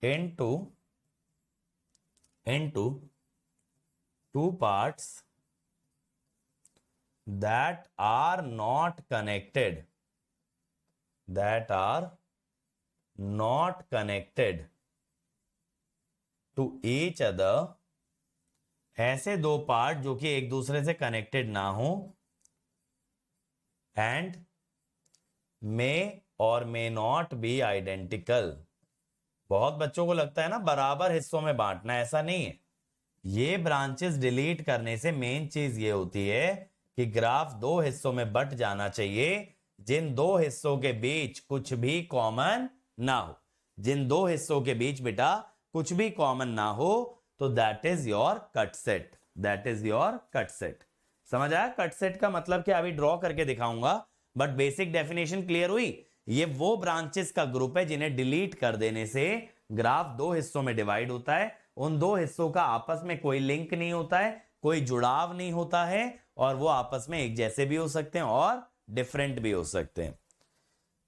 into two parts that are not connected to each other, ऐसे दो part जो कि एक दूसरे से connected ना हो, and may और may not be identical। बहुत बच्चों को लगता है ना बराबर हिस्सों में बांटना, ऐसा नहीं है। ये ब्रांचेस डिलीट करने से मेन चीज ये होती है कि ग्राफ दो हिस्सों में बट जाना चाहिए जिन दो हिस्सों के बीच कुछ भी कॉमन ना हो। जिन दो हिस्सों के बीच बेटा कुछ भी कॉमन ना हो तो that is your cut set. समझ आया? कट सेट का मतलब क्या अभी ड्रॉ करके दिखाऊंगा, बट बेसिक डेफिनेशन क्लियर हुई। ये वो ब्रांचेस का ग्रुप है जिन्हें डिलीट कर देने से ग्राफ दो हिस्सों में डिवाइड होता है। उन दो हिस्सों का आपस में कोई लिंक नहीं होता है, कोई जुड़ाव नहीं होता है, और वो आपस में एक जैसे भी हो सकते हैं और डिफरेंट भी हो सकते हैं।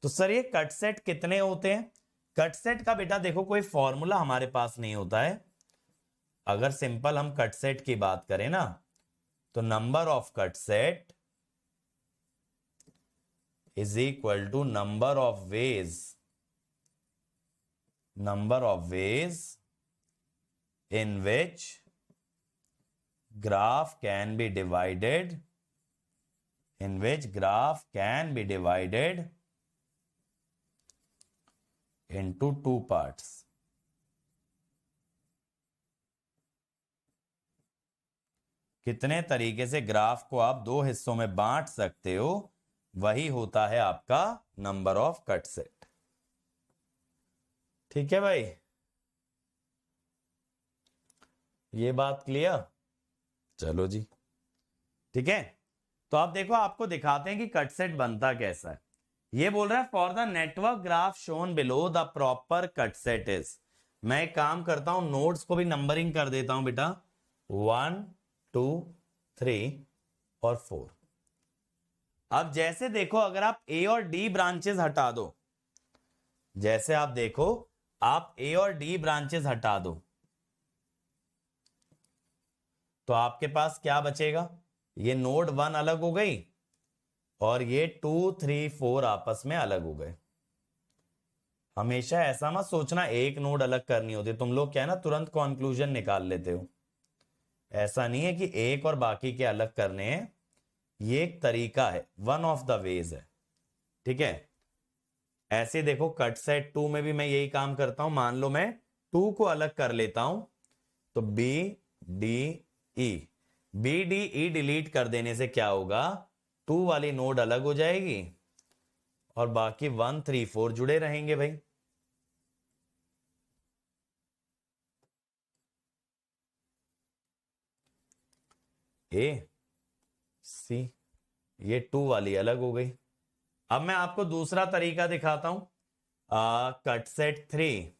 तो सर ये कट सेट कितने होते हैं? कट सेट का बेटा देखो कोई फॉर्मूला हमारे पास नहीं होता है। अगर सिंपल हम कट सेट की बात करें ना, तो number of cut set is equal to number of ways in which graph can be divided into two parts। कितने तरीके से ग्राफ को आप दो हिस्सों में बांट सकते हो, वही होता है आपका नंबर ऑफ कट सेट। ठीक है भाई, ये बात क्लियर? चलो जी, ठीक है। तो आप देखो, आपको दिखाते हैं कि कट सेट बनता कैसा है। ये बोल रहा है for the network graph shown below the proper cut set is. मैं एक काम करता हूं, नोड्स को भी नंबरिंग कर देता हूं बेटा, 1 2 3 और 4। अब जैसे देखो, अगर आप ए और डी ब्रांचेस हटा दो, जैसे आप देखो आप ए और डी ब्रांचेस हटा दो, तो आपके पास क्या बचेगा? ये नोड 1 अलग हो गई और ये 2 3 4 आपस में अलग हो गए। हमेशा ऐसा मत सोचना एक नोड अलग करनी होती, तुम लोग क्या है ना तुरंत कंक्लूजन निकाल लेते हो। ऐसा नहीं है कि एक और बाकी के अलग करने हैं, ये एक तरीका है, वन ऑफ द वेज है। ठीक है, ऐसे देखो कट सेट 2 में भी मैं यही काम करता हूं। मान लो मैं 2 को अलग कर लेता हूं, तो बी डी ई डिलीट कर देने से क्या होगा? 2 वाली नोड अलग हो जाएगी और बाकी 1 3 4 जुड़े रहेंगे भाई। ए सी, ये 2 वाली अलग हो गई। अब मैं आपको दूसरा तरीका दिखाता हूं, कट सेट 3।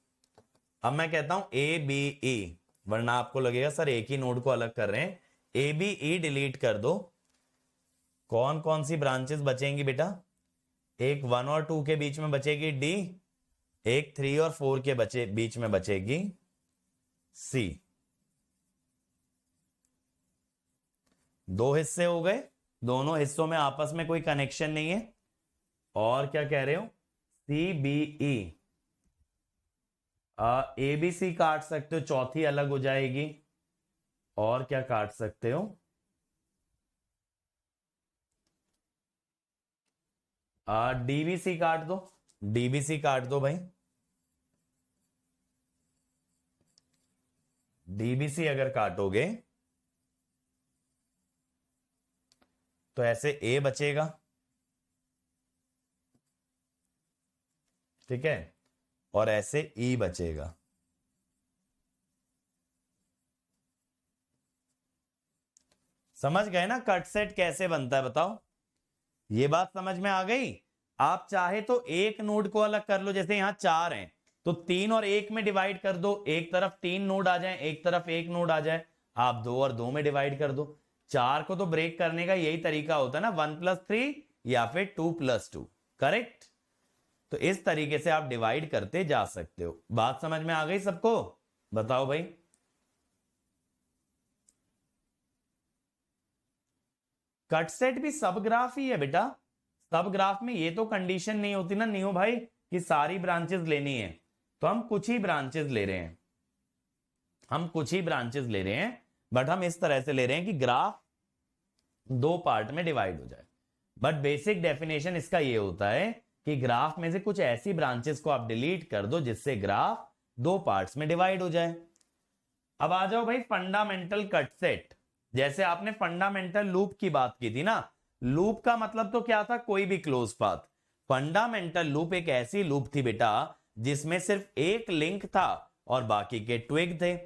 अब मैं कहता हूं ए बी ई, वरना आपको लगेगा सर एक ही नोड को अलग कर रहे हैं। ए बी ई डिलीट कर दो, कौन कौन सी ब्रांचेस बचेंगी बेटा? एक 1 और 2 के बीच में बचेगी डी, एक 3 और 4 के बीच में बचेगी सी। दो हिस्से हो गए, दोनों हिस्सों में आपस में कोई कनेक्शन नहीं है। और क्या कह रहे हो? सी B E, A B C काट सकते हो, चौथी अलग हो जाएगी। और क्या काट सकते हो? डीबीसी काट दो, डीबीसी काट दो भाई। डीबीसी अगर काटोगे तो ऐसे ए बचेगा। ठीक है, और ऐसे ई बचेगा। समझ गए ना कट सेट कैसे बनता है? बताओ, ये बात समझ में आ गई? आप चाहे तो एक नोड को अलग कर लो, जैसे यहां 4 हैं तो 3 और 1 में डिवाइड कर दो, एक तरफ 3 नोड आ जाए, एक तरफ 1 नोड आ जाए, आप 2 और 2 में डिवाइड कर दो। 4 को तो ब्रेक करने का यही तरीका होता है ना, 1+3 या फिर 2+2, करेक्ट? तो इस तरीके से आप डिवाइड करते जा सकते हो। बात समझ में आ गई सबको? बताओ भाई। कट सेट भी सब ग्राफ ही है बेटा। सब ग्राफ में ये तो कंडीशन नहीं होती ना न्यू भाई कि सारी ब्रांचेस लेनी है, तो हम कुछ ही ब्रांचेस ले रहे हैं, बट हम इस तरह से ले रहे हैं कि ग्राफ 2 पार्ट में डिवाइड हो जाए। बट बेसिक डेफिनेशन इसका ये होता है कि ग्राफ में से कुछ ऐसी ब्रांचेस को आप डिलीट कर दो जिससे ग्राफ 2 पार्ट्स में डिवाइड हो जाए। अब आ जाओ भाई फंडामेंटल कट सेट। जैसे आपने फंडामेंटल लूप की बात की थी ना, लूप का मतलब तो क्या था? कोई भी क्लोज पाथ। फंडामेंटल लूप एक ऐसी लूप थी बेटा जिसमें सिर्फ एक लिंक था और बाकी के ट्विग थे।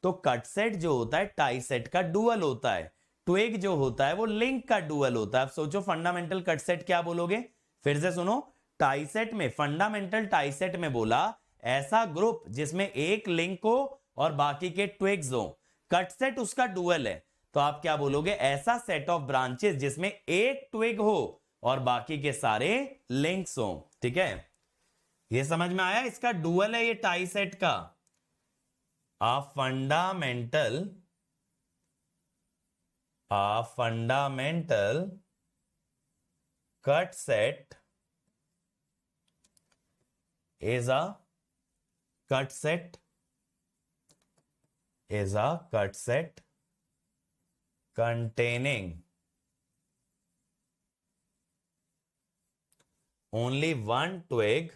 तो कट सेट जो होता है टाई सेट का डुअल होता है, ट्विग जो होता है वो लिंक का डुअल होता है। अब सोचो फंडामेंटल कट सेट क्या बोलोगे? फिर से सुनो, टाई सेट में, फंडामेंटल टाई सेट में बोला ऐसा ग्रुप जिसमें एक लिंक हो और बाकी के ट्विग्स हो। कट सेट उसका डुअल है, तो आप क्या बोलोगे? ऐसा सेट ऑफ ब्रांचेस जिसमें एक ट्विग हो और बाकी के सारे लिंक्स हो। ठीक है, ये समझ में आया? इसका डुअल है ये टाई सेट का। A fundamental cut set is a cut set containing only one twig,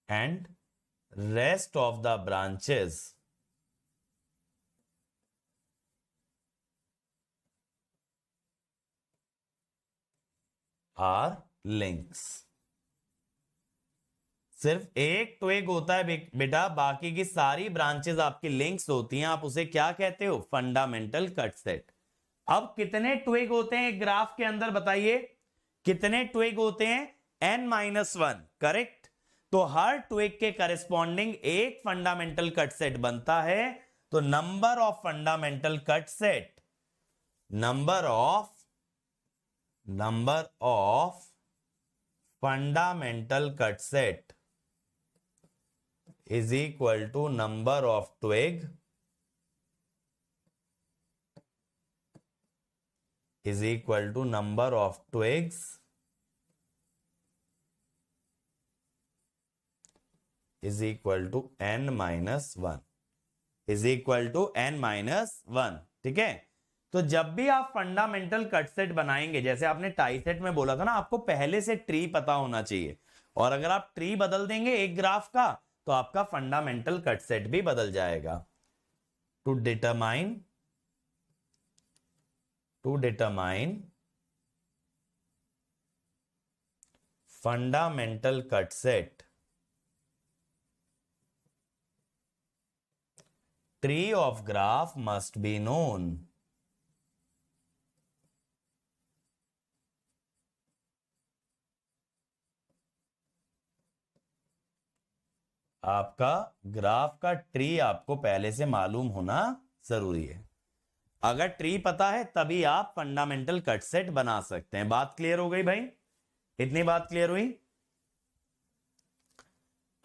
and rest of the branches are links। सिर्फ एक ट्विग होता है बेटा, बाकी की सारी ब्रांचेस आपकी लिंक्स होती हैं, आप उसे क्या कहते हो? Fundamental cut set. अब कितने ट्विग होते हैं एक ग्राफ के अंदर? बताइए कितने ट्विग होते हैं? n-1, correct? तो हर ट्विग के करस्पॉन्डिंग एक फंडामेंटल कट सेट बनता है। तो number of fundamental cut set, number of fundamental cut set is equal to number of twig is equal to number of twigs is equal to n-1 is equal to n-1। ठीक है, तो जब भी आप fundamental cut set बनाएंगे, जैसे आपने tie set में बोला था ना, आपको पहले से ट्री पता होना चाहिए, और अगर आप ट्री बदल देंगे एक ग्राफ का तो आपका फंडामेंटल कट सेट भी बदल जाएगा। To determine fundamental cut set, tree of graph must be known. आपका ग्राफ का ट्री आपको पहले से मालूम होना जरूरी है। अगर ट्री पता है तभी आप फंडामेंटल कट सेट बना सकते हैं। बात क्लियर हो गई भाई? इतनी बात क्लियर हुई?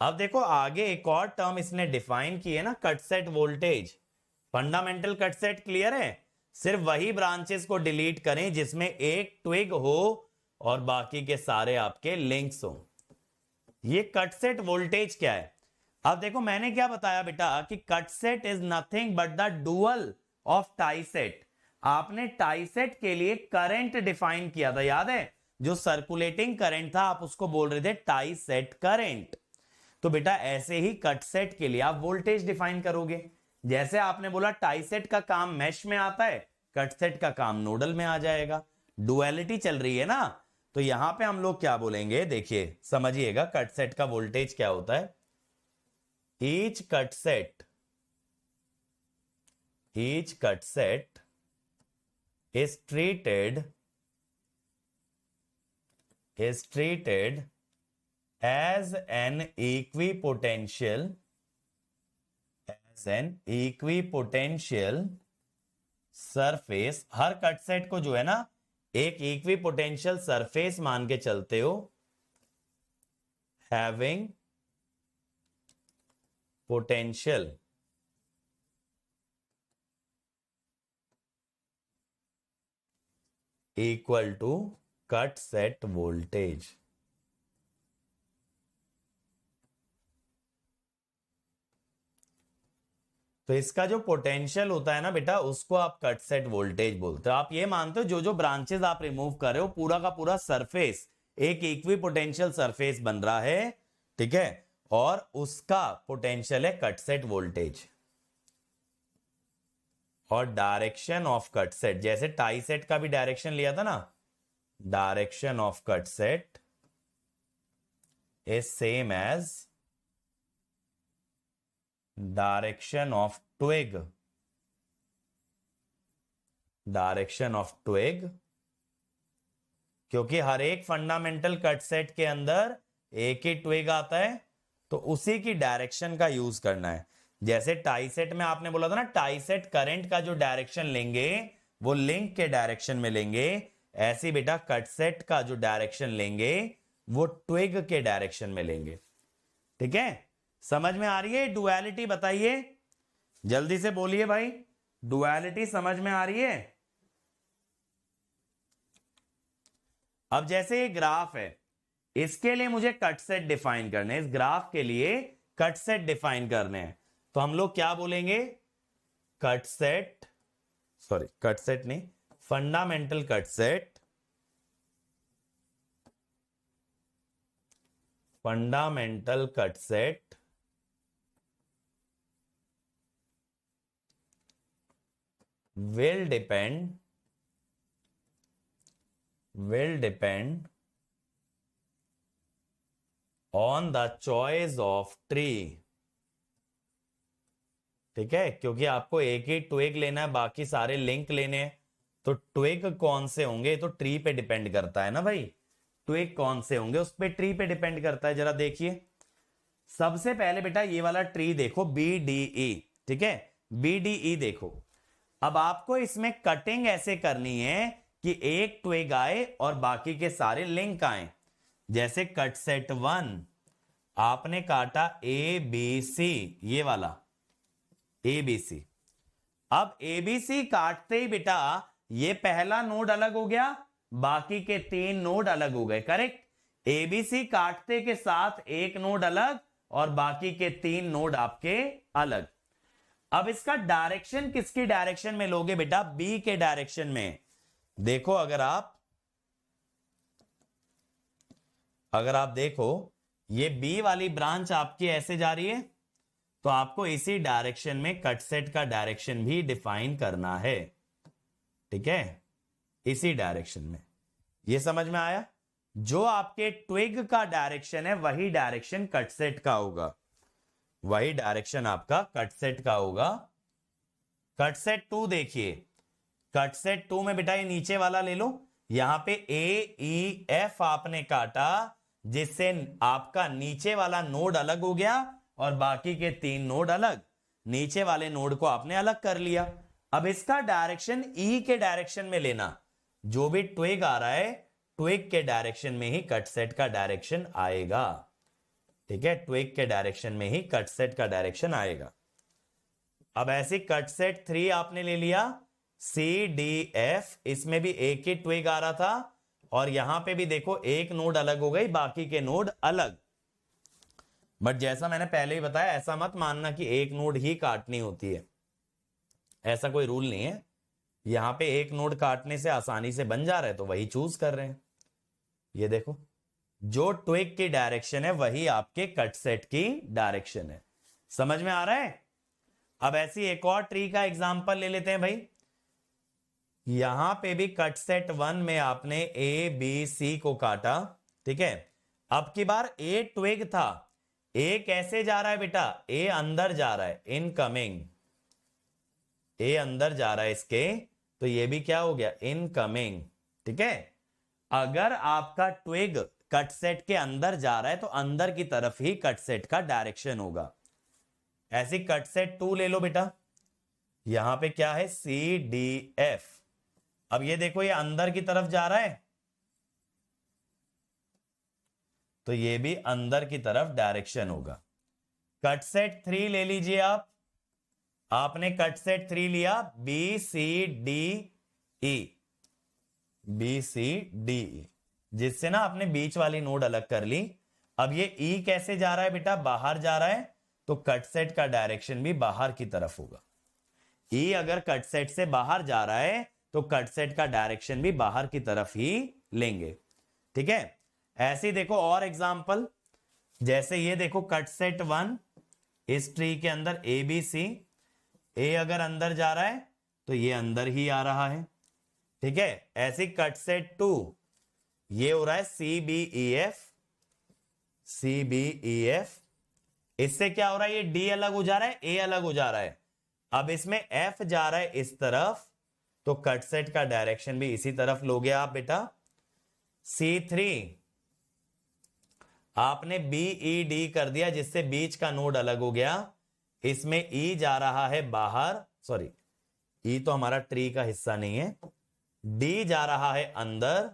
अब देखो आगे एक और टर्म इसने डिफाइन की है ना, cut set voltage. Fundamental cut set clear है? सिर्फ वही ब्रांचेस को डिलीट करें जिसमें एक ट्विग हो और बाकी के सारे आपके लिंक्स हो। ये कट सेट वोल्टेज क्या है? अब देखो मैंने क्या बताया बेटा कि cut set is nothing but the dual of tie set. आपने टाई सेट के लिए करंट डिफाइन किया था, याद है? जो सर्कुलेटिंग करंट था आप उसको बोल रहे थे टाई सेट करंट। तो बेटा ऐसे ही कट सेट के लिए आप वोल्टेज डिफाइन करोगे। जैसे आपने बोला टाई सेट का काम मैश में आता है, कट सेट का काम नोडल में आ जाएगा। डुअलिटी चल रही है ना, तो यहां पे हम लोग क्या बोलेंगे, देखिए समझिएगा कट सेट का वोल्टेज क्या होता है। Each cut set is treated as an equipotential surface. Her cut set को जो है ना एक इक्विपोटेंशियल सरफेस मान के चलते हो, having potential equal to cut set voltage. तो इसका जो पोटेंशियल होता है ना बेटा, उसको आप कट सेट वोल्टेज बोलते हो। आप ये मानते हो जो जो ब्रांचेस आप रिमूव कर रहे हो पूरा का पूरा सरफेस एक इक्विपोटेंशियल सरफेस बन रहा है, ठीक है, और उसका पोटेंशियल है कट सेट वोल्टेज। और डायरेक्शन ऑफ कट सेट, जैसे टाई सेट का भी डायरेक्शन लिया था ना, direction of cut set is same as direction of twig. Direction of twig, क्योंकि हर एक फंडामेंटल कट सेट के अंदर एक ही ट्विग आता है, तो उसी की डायरेक्शन का यूज करना है। जैसे टाई सेट में आपने बोला था ना, टाई सेट करंट का जो डायरेक्शन लेंगे वो लिंक के डायरेक्शन में लेंगे, ऐसे बेटा कट सेट का जो डायरेक्शन लेंगे वो ट्विग के डायरेक्शन में लेंगे। ठीक है, समझ में आ रही है डुअलिटी? बताइए जल्दी से बोलिए भाई, डुअलिटी समझ में आ रही है? अब जैसे ये ग्राफ है, इसके लिए मुझे कट सेट डिफाइन करने हैं, इस ग्राफ के लिए कट सेट डिफाइन करने हैं, तो हम लोग क्या बोलेंगे? कट सेट नहीं, fundamental cut set, fundamental cut set will depend on the choice of tree। ठीक है, क्योंकि आपको एक ही ट्विग लेना है, बाकी सारे लिंक लेने हैं, तो ट्विग कौन से होंगे तो ट्री पे डिपेंड करता है ना भाई। ट्विग कौन से होंगे उस पे ट्री पे डिपेंड करता है। जरा देखिए, सबसे पहले बेटा ये वाला ट्री देखो, BDE। ठीक है, BDE देखो। अब आपको इसमें कटिंग ऐसे करनी है कि एक ट्विग आए और बाकी के सारे लिंक आए। जैसे कट सेट 1 आपने काटा ABC, ये वाला ABC। अब ABC काटते ही बेटा ये पहला नोड अलग हो गया, बाकी के 3 नोड अलग हो गए। करेक्ट, ABC काटते के साथ एक नोड अलग और बाकी के 3 नोड आपके अलग। अब इसका डायरेक्शन किसकी डायरेक्शन में लोगे बेटा? B के डायरेक्शन में। देखो अगर आप देखो ये B वाली ब्रांच आपकी ऐसे जा रही है, तो आपको इसी डायरेक्शन में कट सेट का डायरेक्शन भी डिफाइन करना है। ठीक है, इसी डायरेक्शन में। ये समझ में आया? जो आपके ट्विग का डायरेक्शन है वही डायरेक्शन कट सेट का होगा, वही डायरेक्शन आपका कट सेट का होगा। कट सेट 2 देखिए, कट सेट 2 में बेटा ये नीचे वाला ले लो, यहां पे AEF आपने काटा, जिससे आपका नीचे वाला नोड अलग हो गया और बाकी के 3 नोड अलग। नीचे वाले नोड को आपने अलग कर लिया। अब इसका डायरेक्शन E के डायरेक्शन में लेना। जो भी ट्विग आ रहा है ट्विग के डायरेक्शन में ही कट सेट का डायरेक्शन आएगा। ठीक है, ट्विग के डायरेक्शन में ही कट सेट का डायरेक्शन आएगा। अब ऐसे कट सेट 3 आपने ले लिया, CDF, इसमें भी एक ही ट्विग आ रहा था और यहां पे भी देखो एक नोड अलग हो गई, बाकी के नोड अलग। बट जैसा मैंने पहले ही बताया, ऐसा मत मानना कि एक नोड ही काटनी होती है, ऐसा कोई रूल नहीं है। यहां पे एक नोड काटने से आसानी से बन जा रहा है तो वही चूज कर रहे हैं। ये देखो, जो ट्विग की डायरेक्शन है वही आपके कट सेट की डायरेक्शन है। समझ में आ रहा है? अब ऐसी एक और ट्री का एग्जांपल ले लेते हैं भाई। यहां पे भी कट सेट 1 में आपने ए बी सी को काटा, ठीक है। अब की बार ए ट्विग था, ए कैसे जा रहा है बेटा, ए अंदर जा रहा है, इनकमिंग, ए अंदर जा रहा है इसके, तो ये भी क्या हो गया, इनकमिंग, ठीक है। अगर आपका ट्विग कट सेट के अंदर जा रहा है तो अंदर की तरफ ही कट सेट का डायरेक्शन होगा। ऐसी कट सेट 2 ले लो बेटा, यहां पे क्या है, सी डी एफ। अब ये देखो ये अंदर की तरफ जा रहा है, तो ये भी अंदर की तरफ डायरेक्शन होगा। कट सेट 3 ले लीजिए आप, आपने कट सेट 3 लिया, B C D E, B C D E, जिससे ना आपने बीच वाली नोड अलग कर ली। अब ये ई कैसे जा रहा है बेटा, बाहर जा रहा है, तो कट सेट का डायरेक्शन भी बाहर की तरफ होगा। ई अगर कट सेट से बाहर जा रहा है तो कट सेट का डायरेक्शन भी बाहर की तरफ ही लेंगे, ठीक है। ऐसे ही देखो और एग्जांपल, जैसे ये देखो कट सेट 1, इस ट्री के अंदर ए बी सी, ए अगर अंदर जा रहा है तो ये अंदर ही आ रहा है, ठीक है। ऐसी कट सेट 2, ये हो रहा है C B E F, C B E F, इससे क्या हो रहा है, ये डी अलग हो जा रहा है, ए अलग हो जा रहा है। अब इसमें एफ जा रहा है इस तरफ, तो कट सेट का डायरेक्शन भी इसी तरफ लोगे आप बेटा। C3 आपने बी ई डी कर दिया, जिससे बीच का नोड अलग हो गया। इसमें ई जा रहा है बाहर, सॉरी ई तो हमारा ट्री का हिस्सा नहीं है, डी जा रहा है अंदर,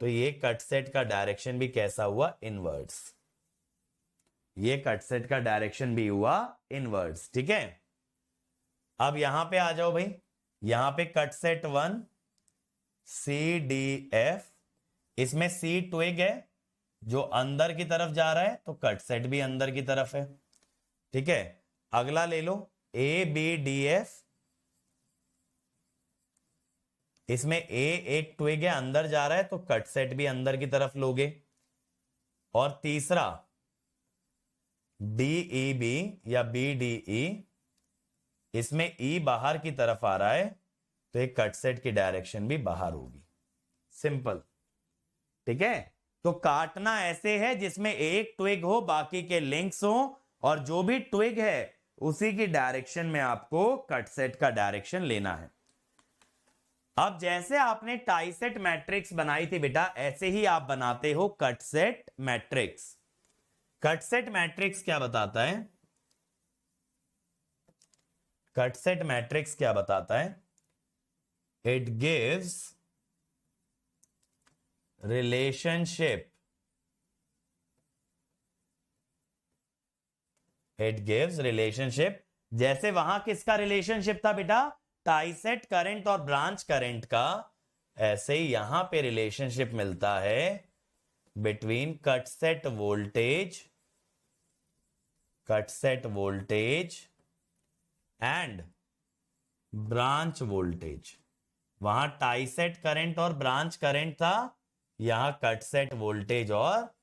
तो ये कट सेट का डायरेक्शन भी कैसा हुआ, इनवर्ड्स। ये कट सेट का डायरेक्शन भी हुआ इनवर्ड्स, ठीक है। अब यहां पे आ जाओ भाई, यहां पे cut set 1 C D F, इसमें सी ट्विग है जो अंदर की तरफ जा रहा है, तो कट सेट भी अंदर की तरफ है, ठीक है। अगला ले लो ए बी डी एफ, इसमें ए एक ट्विग है अंदर जा रहा है, तो कट सेट भी अंदर की तरफ लोगे। और तीसरा डी ई बी या बी डी ई, इसमें ई बाहर की तरफ आ रहा है, तो एक कट सेट की डायरेक्शन भी बाहर होगी, सिंपल, ठीक है। तो काटना ऐसे है जिसमें एक ट्विग हो, बाकी के लिंक्स हो, और जो भी ट्विग है उसी की डायरेक्शन में आपको कट सेट का डायरेक्शन लेना है। अब जैसे आपने टाइसेट मैट्रिक्स बनाई थी बेटा, ऐसे ही आप बनाते हो cut set matrix. Cut set matrix क्या बताता है, कट सेट मैट्रिक्स क्या बताता है, it gives relationship, it gives relationship. जैसे वहां किसका रिलेशनशिप था बेटा, टाइसेट करंट और ब्रांच करंट का, ऐसे ही यहां पे रिलेशनशिप मिलता है between cut set voltage, cut set voltage and branch voltage. वहां टाइसेट करंट और ब्रांच करंट था, यहां कट सेट वोल्टेज और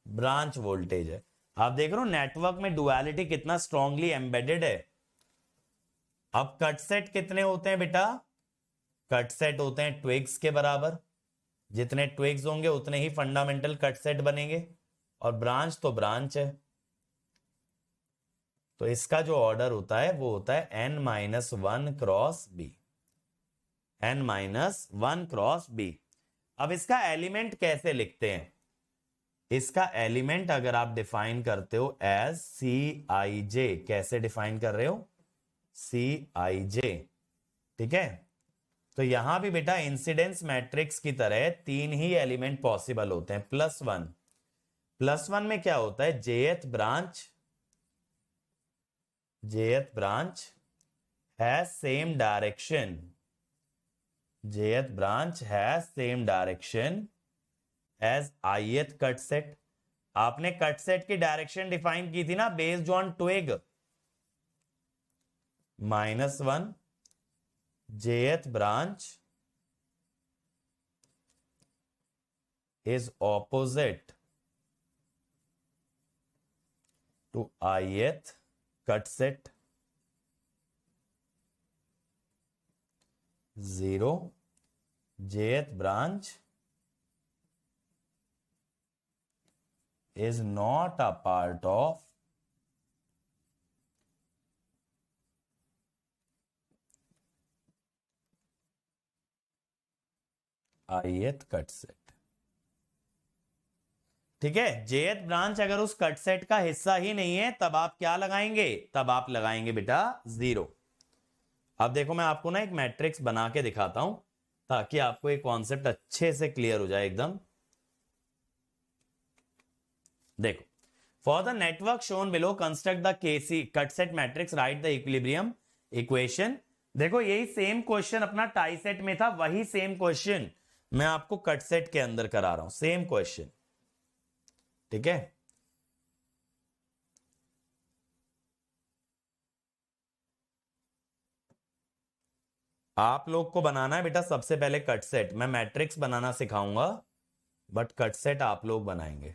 ब्रांच वोल्टेज है। आप देख रहे हो नेटवर्क में डुअलिटी कितना स्ट्रांगली एम्बेडेड है। अब कट सेट कितने होते हैं बेटा, कट सेट होते हैं ट्विग्स के बराबर, जितने ट्विग्स होंगे उतने ही फंडामेंटल कट सेट बनेंगे, और ब्रांच तो ब्रांच है, तो इसका जो ऑर्डर होता है वो होता है n-1 cross B, n-1 cross B. अब इसका एलिमेंट कैसे लिखते हैं, इसका एलिमेंट अगर आप डिफाइन करते हो एज सी आई जे, कैसे डिफाइन कर रहे हो, सी आई जे, ठीक है। तो यहां भी बेटा इंसिडेंस मैट्रिक्स की तरह 3 ही एलिमेंट पॉसिबल होते हैं, +1, +1 में क्या होता है, जेथ branch, jth branch has same direction, jth branch has same direction as ith cut set। आपने कट सेट की डायरेक्शन डिफाइन की थी ना, based on twig, -1 jth branch is opposite to ith cut set, 0, jth branch is not a part of ith cut set. ठीक है, jth branch अगर उस cut set का हिस्सा ही नहीं है तब आप क्या लगाएंगे, तब आप लगाएंगे बेटा 0। अब देखो मैं आपको ना एक मैट्रिक्स बना के दिखाता हूं ताकि आपको एक कॉन्सेप्ट अच्छे से क्लियर हो जाए एकदम। देखो, for the network shown below construct the KC cut set matrix, write the equilibrium equation. देखो यही सेम क्वेश्चन अपना टाई सेट में था, वही सेम क्वेश्चन मैं आपको कट सेट के अंदर करा रहा हूं, सेम क्वेश्चन। ठीक है, आप लोग को बनाना है बेटा सबसे पहले कट सेट। मैं मैट्रिक्स बनाना सिखाऊंगा बट कट सेट आप लोग बनाएंगे।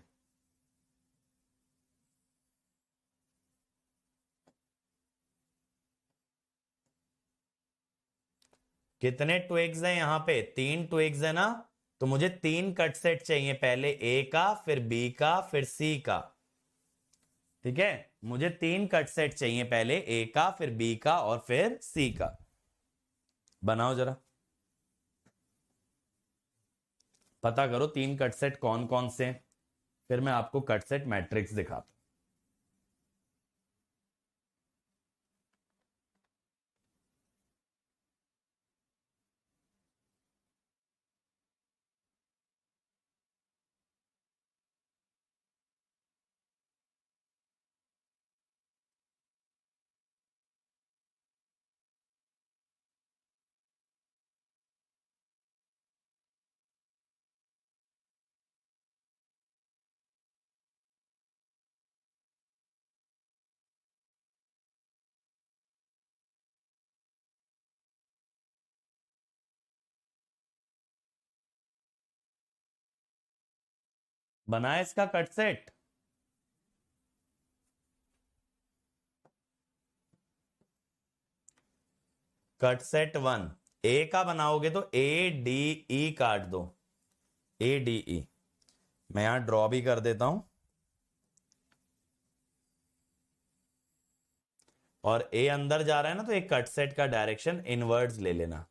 कितने ट्विग्स हैं यहां पे, 3 ट्विग्स है ना, तो मुझे 3 कट सेट चाहिए, पहले ए का, फिर बी का, फिर सी का। ठीक है, मुझे 3 कट सेट चाहिए, पहले ए का, फिर बी का और फिर सी का। बनाओ जरा, पता करो 3 कट सेट कौन कौन से हैं, फिर मैं आपको कट सेट मैट्रिक्स दिखाता हूं। बनाया इसका कट सेट, कट सेट 1 ए का बनाओगे तो ए डी ई काट दो, ए डी ई। मैं यहां ड्रॉ भी कर देता हूं, और ए अंदर जा रहा है ना तो एक कट सेट का डायरेक्शन इनवर्ड्स ले लेना।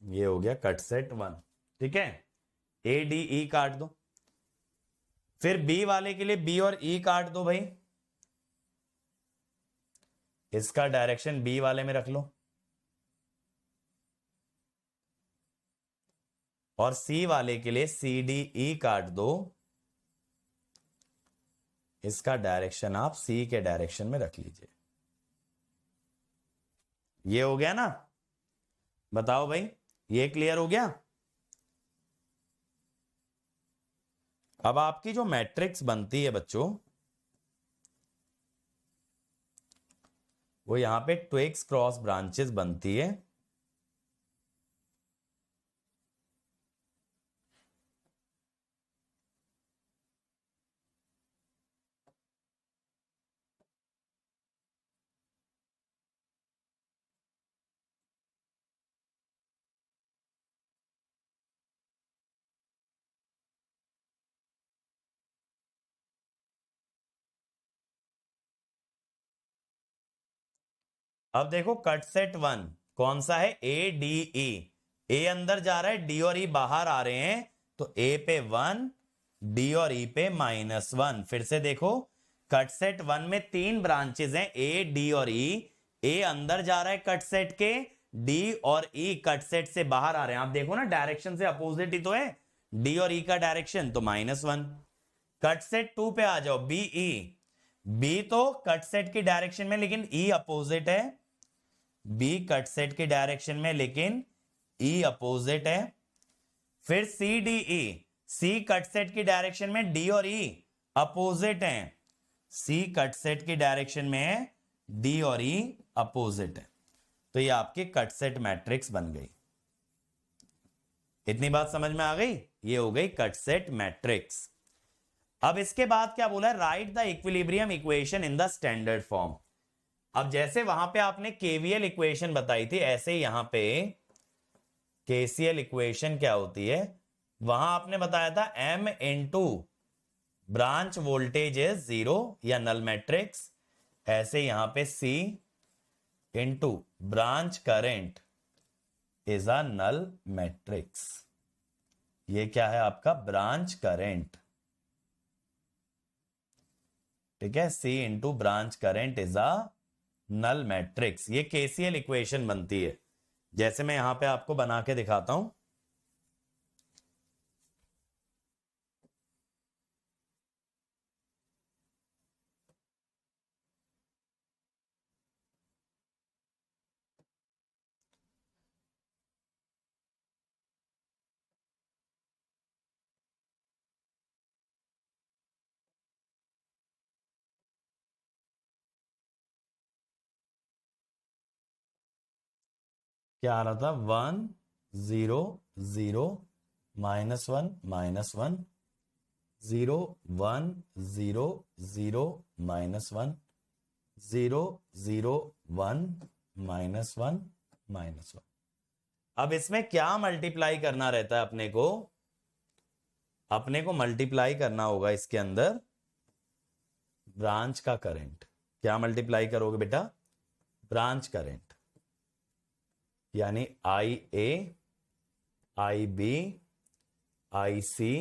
ये हो गया कट सेट 1। ठीक है, ए डी ई काट दो, फिर बी वाले के लिए बी और ई काट दो भाई, इसका डायरेक्शन बी वाले में रख लो, और सी वाले के लिए सी डी ई काट दो, इसका डायरेक्शन आप सी के डायरेक्शन में रख लीजिए। ये हो गया ना, बताओ भाई ये क्लियर हो गया। अब आपकी जो मैट्रिक्स बनती है बच्चों, वो यहां पे ट्विग्स क्रॉस ब्रांचेस बनती है। अब देखो कट सेट 1 कौन सा है, ए डी ई। ए अंदर जा रहा है, डी और ई बाहर आ रहे हैं, तो ए पे 1, डी और ई पे -1। फिर से देखो, कट सेट 1 में 3 ब्रांचेस हैं, ए डी और ई। ए अंदर जा रहा है कट सेट के, डी और ई कट सेट से बाहर आ रहे हैं। आप देखो ना डायरेक्शन से अपोजिट ही तो है, डी और ई का डायरेक्शन, तो -1। कट सेट 2 पे आ जाओ, बी ई। बी तो कट सेट की डायरेक्शन में लेकिन ई अपोजिट है, बी कट सेट की डायरेक्शन में लेकिन ई अपोजिट है। फिर सी डी ई, सी कट सेट की डायरेक्शन में, डी और ई अपोजिट हैं, सी कट सेट की डायरेक्शन में है, डी और ई अपोजिट है। तो ये आपकी कट सेट मैट्रिक्स बन गई। इतनी बात समझ में आ गई, ये हो गई कट सेट मैट्रिक्स। अब इसके बाद क्या बोला है, right the equilibrium equation in the standard form. अब जैसे वहां पे आपने केवीएल इक्वेशन बताई थी, ऐसे ही यहां पे केसीएल इक्वेशन क्या होती है, वहां आपने बताया था m into branch voltage is 0 या नल मैट्रिक्स, ऐसे यहां पे C into branch current is a null matrix. ये क्या है आपका ब्रांच करंट, ठीक है, C into branch current is a null matrix. ये केसीएल इक्वेशन बनती है, जैसे मैं यहां पे आपको बना के दिखाता हूं। क्या आ रहा था, 1 0 0 -1 -1 0 1 0 0 -1 0 0 1 -1 -1। अब इसमें क्या मल्टीप्लाई करना रहता है अपने को मल्टीप्लाई करना होगा इसके अंदर ब्रांच का करंट। क्या मल्टीप्लाई करोगे बेटा, ब्रांच करंट, यानी आई ए आई B I C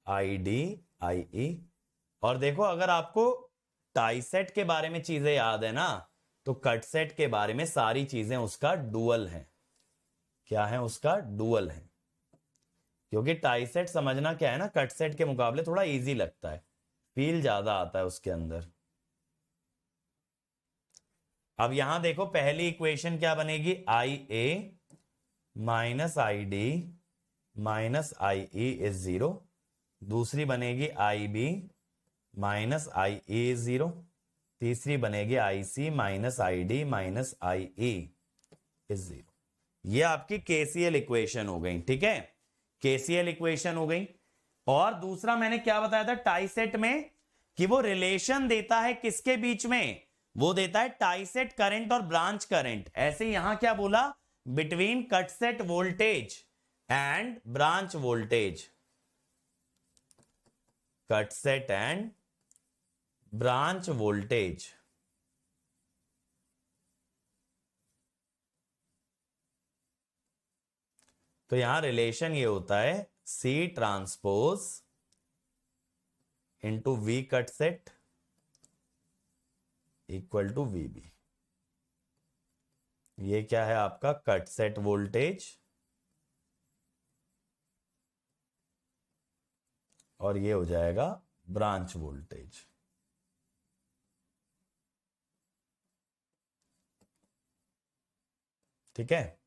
I D I ई। और देखो अगर आपको टाई सेट के बारे में चीजें याद है ना, तो कट सेट के बारे में सारी चीजें उसका डुअल है। क्या है, उसका डुअल है, क्योंकि टाई सेट समझना क्या है ना, कट सेट के मुकाबले थोड़ा इजी लगता है, फील ज्यादा आता है उसके अंदर। अब यहां देखो पहली इक्वेशन क्या बनेगी, I A minus I D minus I E is 0। दूसरी बनेगी I B minus I E is 0। तीसरी बनेगी I C minus I D minus I E is 0। ये आपकी केसीएल इक्वेशन हो गई, ठीक है, केसीएल इक्वेशन हो गई। और दूसरा मैंने क्या बताया था टाई सेट में, कि वो रिलेशन देता है किसके बीच में, वो देता है टाई सेट करंट और ब्रांच करंट। ऐसे यहां क्या बोला, between cut set voltage and branch voltage, cut set and branch voltage. तो यहां रिलेशन ये होता है C transpose into V cut set equal to VB। ये क्या है आपका कट सेट वोल्टेज और ये हो जाएगा ब्रांच वोल्टेज। ठीक है,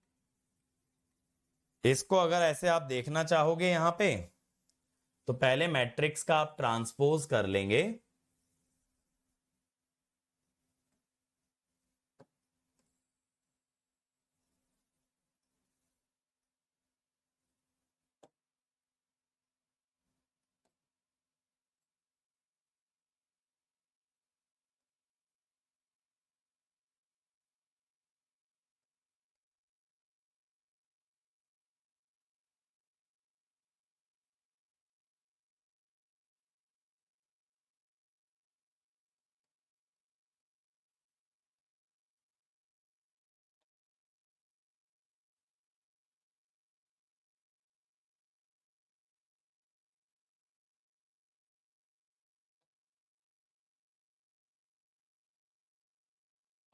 इसको अगर ऐसे आप देखना चाहोगे यहां पे, तो पहले मैट्रिक्स का आप ट्रांसपोज कर लेंगे।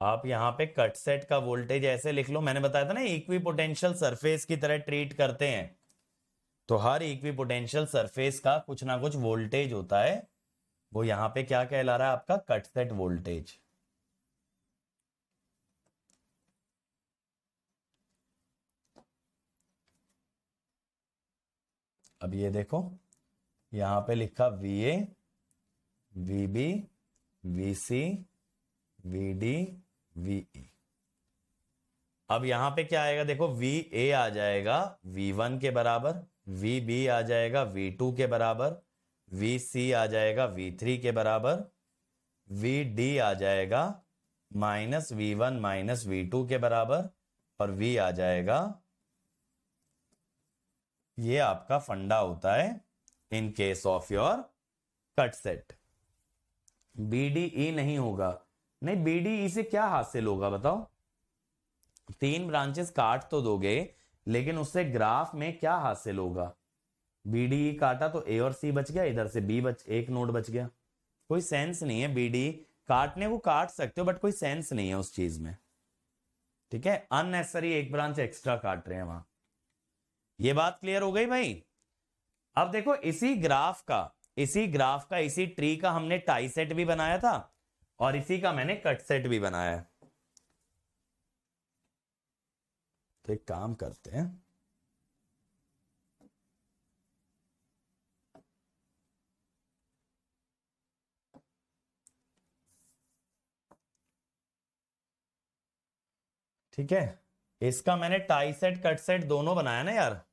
आप यहां पे कट सेट का वोल्टेज ऐसे लिख लो, मैंने बताया था ना इक्वी पोटेंशियल सरफेस की तरह ट्रीट करते हैं, तो हर इक्वी पोटेंशियल सरफेस का कुछ ना कुछ वोल्टेज होता है, वो यहां पे क्या कहला रहा है आपका कट सेट वोल्टेज। अब ये देखो यहां पे लिखा VA VB VC VD VE। अब यहां पे क्या आएगा, देखो VA आ जाएगा V1 के बराबर, VB आ जाएगा V2 के बराबर, वी सी आ जाएगा V3 के बराबर, VD आ जाएगा -V1 -V2 के बराबर, और V आ जाएगा, ये आपका फंडा होता है in case of your cut set. BDE नहीं होगा, नहीं BDE से क्या हासिल होगा बताओ? 3 ब्रांचेस काट तो दोगे, लेकिन उससे ग्राफ में क्या हासिल होगा? BDE काटा तो A और C बच गया, इधर से B एक नोड बच गया। कोई सेंस नहीं है, BDE काटने को काट सकते हो बट कोई सेंस नहीं है उस चीज में, ठीक है? अननेसेसरी एक ब्रांच एक्स्ट्रा काट रहे हैं वहां। ये बात क्लियर हो गई भाई? अब देखो इसी ग्राफ का इसी ट्री का हमने टाई सेट भी बनाया था, और इसी का मैंने कट सेट भी बनाया है। तो एक काम करते हैं, ठीक है? इसका मैंने टाई सेट कट सेट दोनों बनाया ना यार।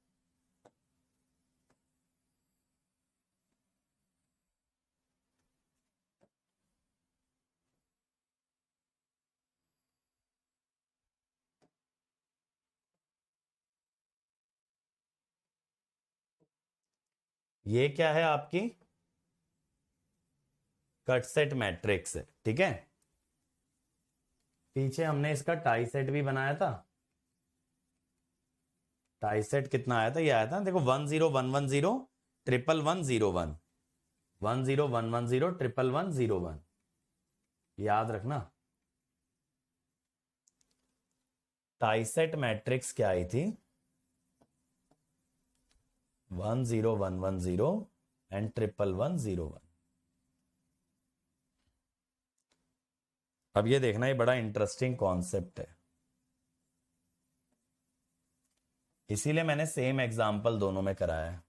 ये क्या है आपकी कट सेट मैट्रिक्स है, ठीक है? पीछे हमने इसका टाई सेट भी बनाया था। टाई सेट कितना आया था? ये आया था देखो 10110 11101 10110 11101, याद रखना। टाई सेट मैट्रिक्स क्या आई थी? 10110 एंड 11101। अब ये देखना, ये बड़ा इंटरेस्टिंग कॉन्सेप्ट है, इसीलिए मैंने सेम एग्जांपल दोनों में कराया है।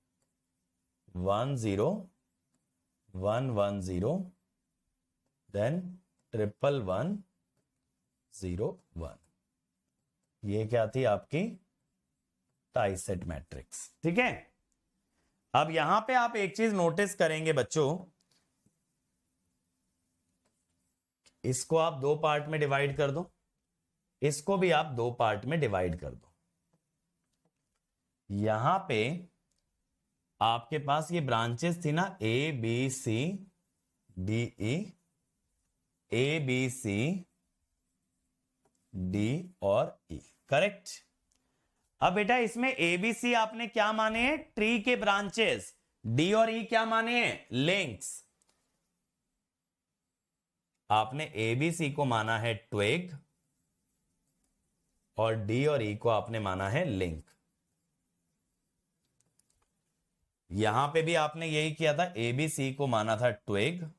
10110 देन 11101। ये क्या थी आपकी टाई सेट मैट्रिक्स, ठीक है? अब यहां पे आप एक चीज नोटिस करेंगे बच्चों, इसको आप 2 पार्ट में डिवाइड कर दो, इसको भी आप 2 पार्ट में डिवाइड कर दो। यहां पे आपके पास ये ब्रांचेस थी ना, ABCDE, ABCD और E, करेक्ट? अब बेटा इसमें ABC आपने क्या माने हैं? ट्री के ब्रांचेस। D और E क्या माने हैं? लिंक्स। आपने ABC को माना है ट्विग, और D और E को आपने माना है लिंक। यहां पे भी आपने यही किया था, ABC को माना था ट्विग,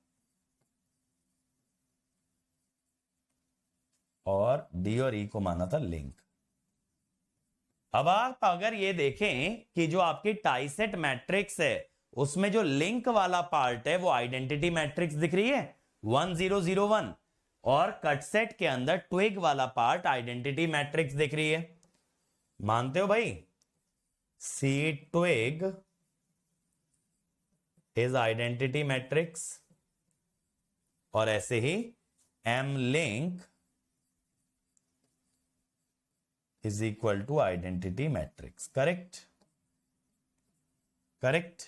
और D और E को माना था लिंक। अब आप अगर ये देखें कि जो आपकी टाई सेट मैट्रिक्स है उसमें जो लिंक वाला पार्ट है वो आइडेंटिटी मैट्रिक्स दिख रही है 1001, और कट सेट के अंदर ट्विग वाला पार्ट आइडेंटिटी मैट्रिक्स दिख रही है। मानते हो भाई? C twig is identity matrix, और ऐसे ही M link is equal to identity matrix, correct? Correct,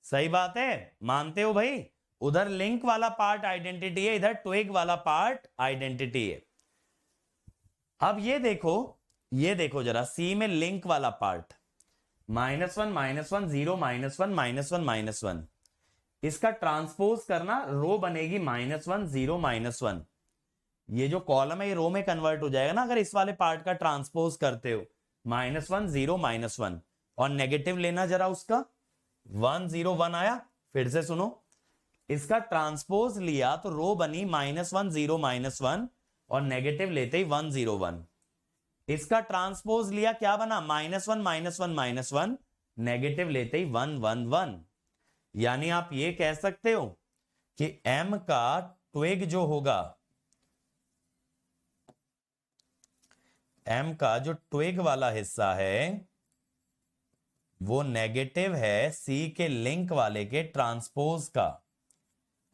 सही बात है, मानते हो भाई? उधर लिंक वाला पार्ट आइडेंटिटी है, इधर ट्विग वाला पार्ट आइडेंटिटी है। अब ये देखो जरा, सी में लिंक वाला पार्ट -1 -1 0 -1 -1 -1, इसका ट्रांसपोज करना, रो बनेगी -1 0 -1। ये जो कॉलम है ये रो में कन्वर्ट हो जाएगा ना अगर इस वाले पार्ट का ट्रांसपोज करते हो। -1 0 -1, और नेगेटिव लेना जरा उसका, 1 0 1 आया। फिर से सुनो, इसका ट्रांसपोज लिया तो रो बनी -1 0 -1, और नेगेटिव लेते ही 1 0 1। इसका ट्रांसपोज लिया, क्या बना? -1 -1 -1, नेगेटिव लेते ही 1 1 1। यानी आप ये कह सकते हो कि M का ट्विग जो होगा, M का जो ट्विग वाला हिस्सा है वो नेगेटिव है सी के लिंक वाले के ट्रांसपोज का।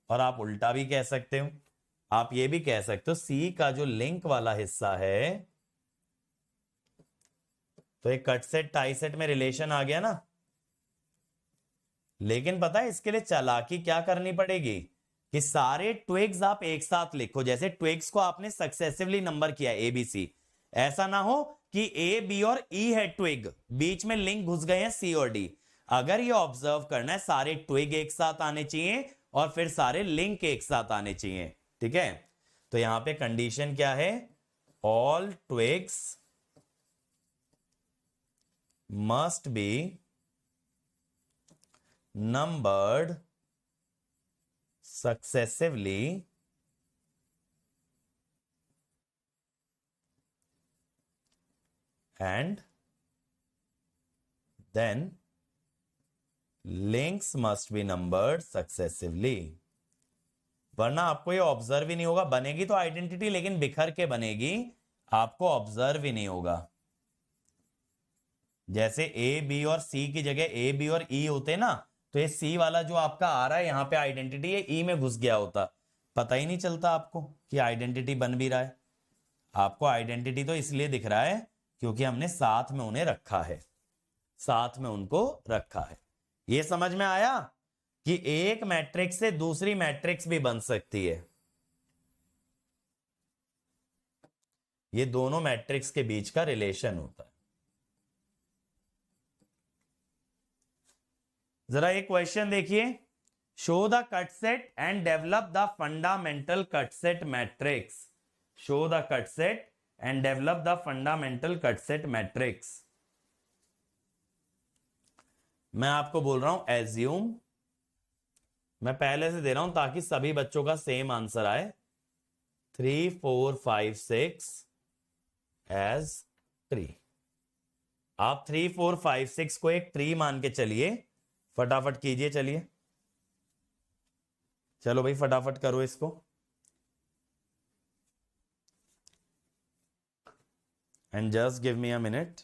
और आप उल्टा भी कह सकते हो, आप ये भी कह सकते हो सी का जो लिंक वाला हिस्सा है, तो एक कट सेट टाई सेट में रिलेशन आ गया ना। लेकिन पता है इसके लिए चालाकी क्या करनी पड़ेगी कि सारे ट्विग्स आप एक साथ लिखो। जैसे ट्विग्स को आपने सक्सेसिवली नंबर किया ए बी सी, ऐसा ना हो कि ए बी और ई है ट्विग, बीच में लिंक घुस गए हैं सी और डी। अगर ये ऑब्जर्व करना है सारे ट्विग एक साथ आने चाहिए और फिर सारे लिंक एक साथ आने चाहिए। ठीक है, तो यहां पे कंडीशन क्या है, all twigs must be numbered successively and then links must be numbered successively। वरना आपको ये ऑब्जर्व ही नहीं होगा। बनेगी तो आइडेंटिटी लेकिन बिखर के बनेगी, आपको ऑब्जर्व ही नहीं होगा। जैसे ए बी और सी की जगह ए बी और ई होते ना, तो ये सी वाला जो आपका आ रहा है यहां पे आइडेंटिटी है, ई में घुस गया होता, पता ही नहीं चलता आपको कि आइडेंटिटी बन भी रहा है। आपको आइडेंटिटी तो इसलिए दिख रहा है क्योंकि हमने साथ में उन्हें रखा है, साथ में उनको रखा है। ये समझ में आया कि एक मैट्रिक्स से दूसरी मैट्रिक्स भी बन सकती है। ये दोनों मैट्रिक्स के बीच का रिलेशन होता है। जरा एक क्वेश्चन देखिए, show the cut set and develop the fundamental cut set matrix. Show the cut set and develop the fundamental cut set matrix. मैं आपको बोल रहा हूं एज्यूम, मैं पहले से दे रहा हूं ताकि सभी बच्चों का सेम आंसर आए, 3 4 5 6 एज ट्री। आप 3 4 5 6 को एक ट्री मान के चलिए, फटाफट कीजिए। चलिए चलो भाई फटाफट करो इसको, and just give me a minute.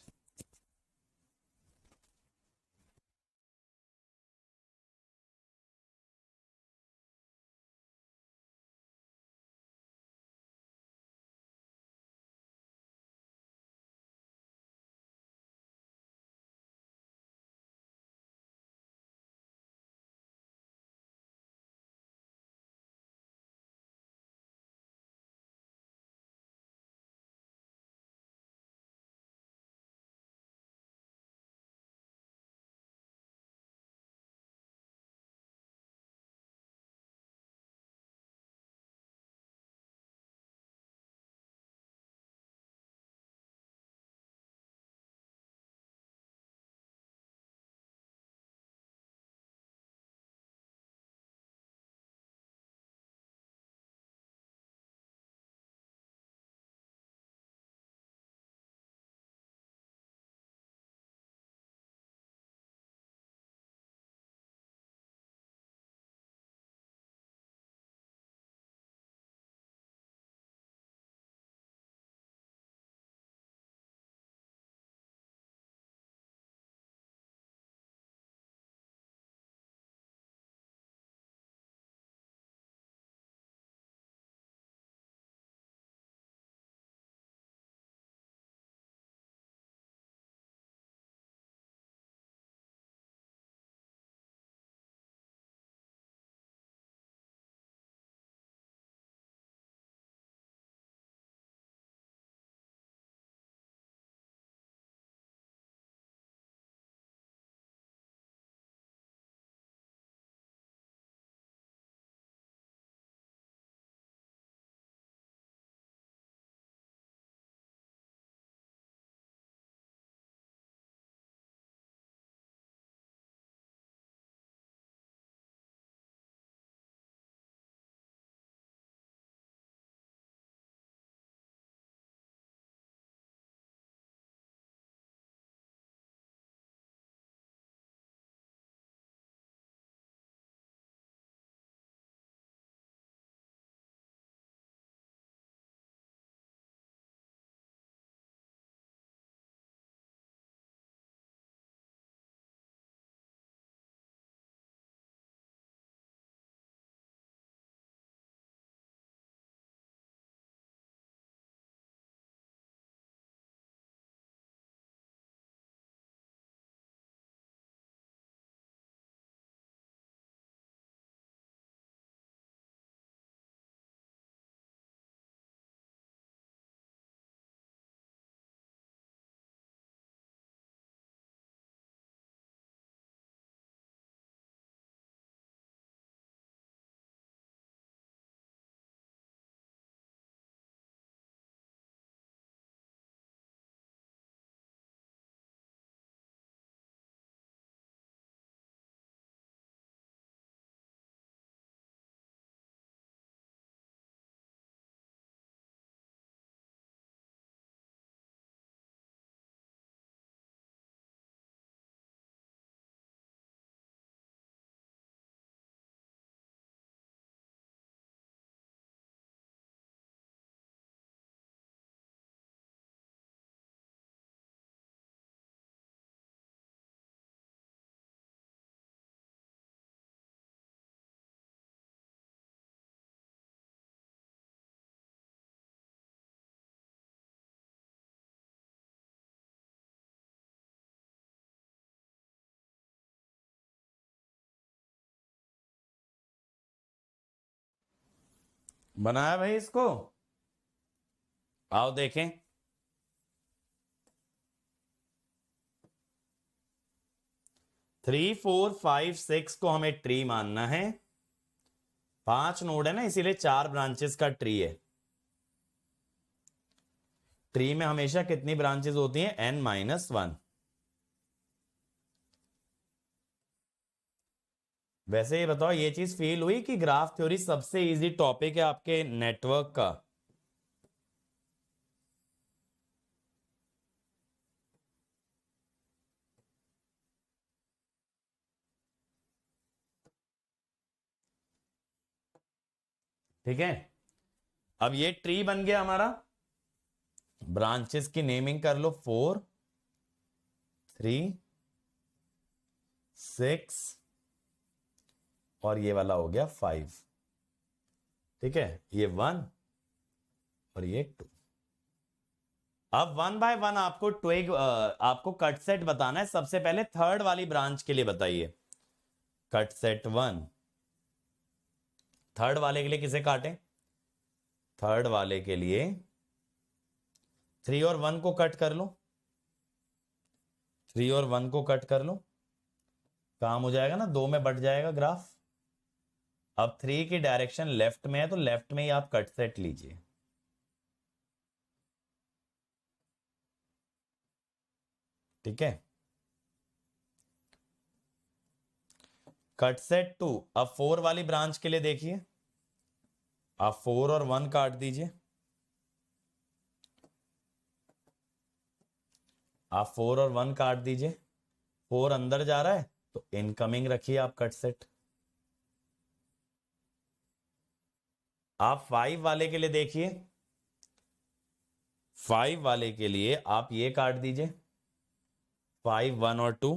बनाया भाई इसको, आओ देखें। थ्री फोर फाइव सिक्स को हमें ट्री मानना है, 5 नोड है ना, इसीलिए 4 ब्रांचेस का ट्री है। ट्री में हमेशा कितनी ब्रांचेस होती हैं? n-1। वैसे ये बताओ, ये चीज फील हुई कि ग्राफ थ्योरी सबसे इजी टॉपिक है आपके नेटवर्क का? ठीक है, अब ये ट्री बन गया हमारा। ब्रांचेस की नेमिंग कर लो, 4 3 6 और ये वाला हो गया 5। ठीक है, ये 1 और ये 2। अब 1 बाय 1 आपको ट्विग आपको कट सेट बताना है। सबसे पहले थर्ड वाली ब्रांच के लिए बताइए, कट सेट 1। थर्ड वाले के लिए किसे काटें? थर्ड वाले के लिए 3 और 1 को कट कर लो, 3 और 1 को कट कर लो, काम हो जाएगा ना, 2 में बट जाएगा ग्राफ। अब 3 की डायरेक्शन लेफ्ट में है तो लेफ्ट में ही आप कट सेट लीजिए। ठीक है, कट सेट 2। अब 4 वाली ब्रांच के लिए देखिए, आप 4 और 1 काट दीजिए, आप 4 और 1 काट दीजिए। 4 अंदर जा रहा है तो इनकमिंग रखिए आप कट सेट। आप 5 वाले के लिए देखिए, 5 वाले के लिए आप ये काट दीजिए, 5 1 और 2।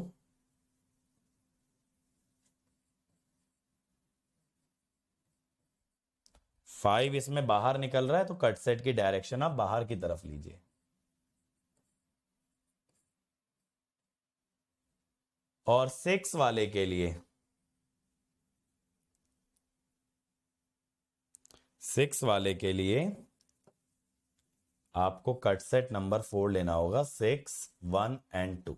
5 इसमें बाहर निकल रहा है तो कट सेट की डायरेक्शन आप बाहर की तरफ लीजिए। और 6 वाले के लिए, 6 वाले के लिए आपको कट सेट नंबर 4 लेना होगा, 6 1 एंड 2।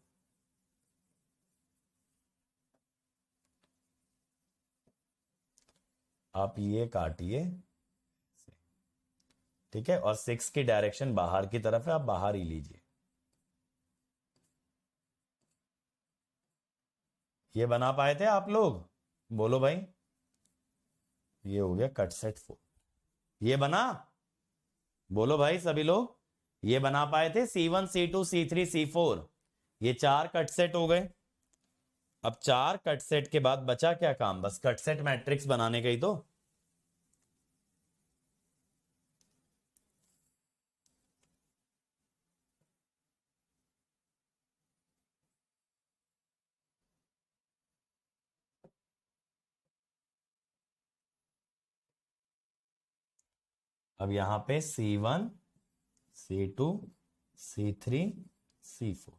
आप ये काटिए, ठीक है, और 6 की डायरेक्शन बाहर की तरफ है, आप बाहर ही लीजिए। ये बना पाए थे आप लोग? बोलो भाई। ये हो गया कट सेट 4। ये बना? बोलो भाई सभी लोग, ये बना पाए थे? C1 C2 C3 C4, ये 4 कट सेट हो गए। अब 4 कट सेट के बाद बचा क्या काम? बस कट सेट मैट्रिक्स बनाने का ही तो। अब यहां पे C1 C2 C3 C4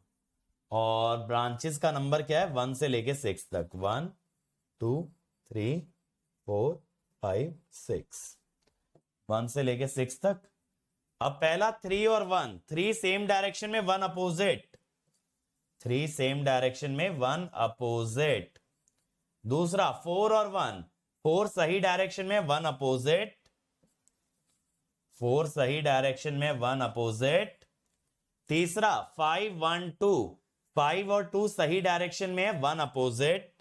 और ब्रांचेस का नंबर क्या है? 1 से लेके 6 तक, 1 2 3 4 5 6, 1 से लेके 6 तक। अब पहला 3 और 1, 3 सेम डायरेक्शन में 1 अपोजिट, 3 सेम डायरेक्शन में 1 अपोजिट। दूसरा 4 और 1, 4 सही डायरेक्शन में 1 अपोजिट, 4 सही डायरेक्शन में 1 अपोजिट। तीसरा 5 1 2, 5 और 2 सही डायरेक्शन में है, 1 अपोजिट।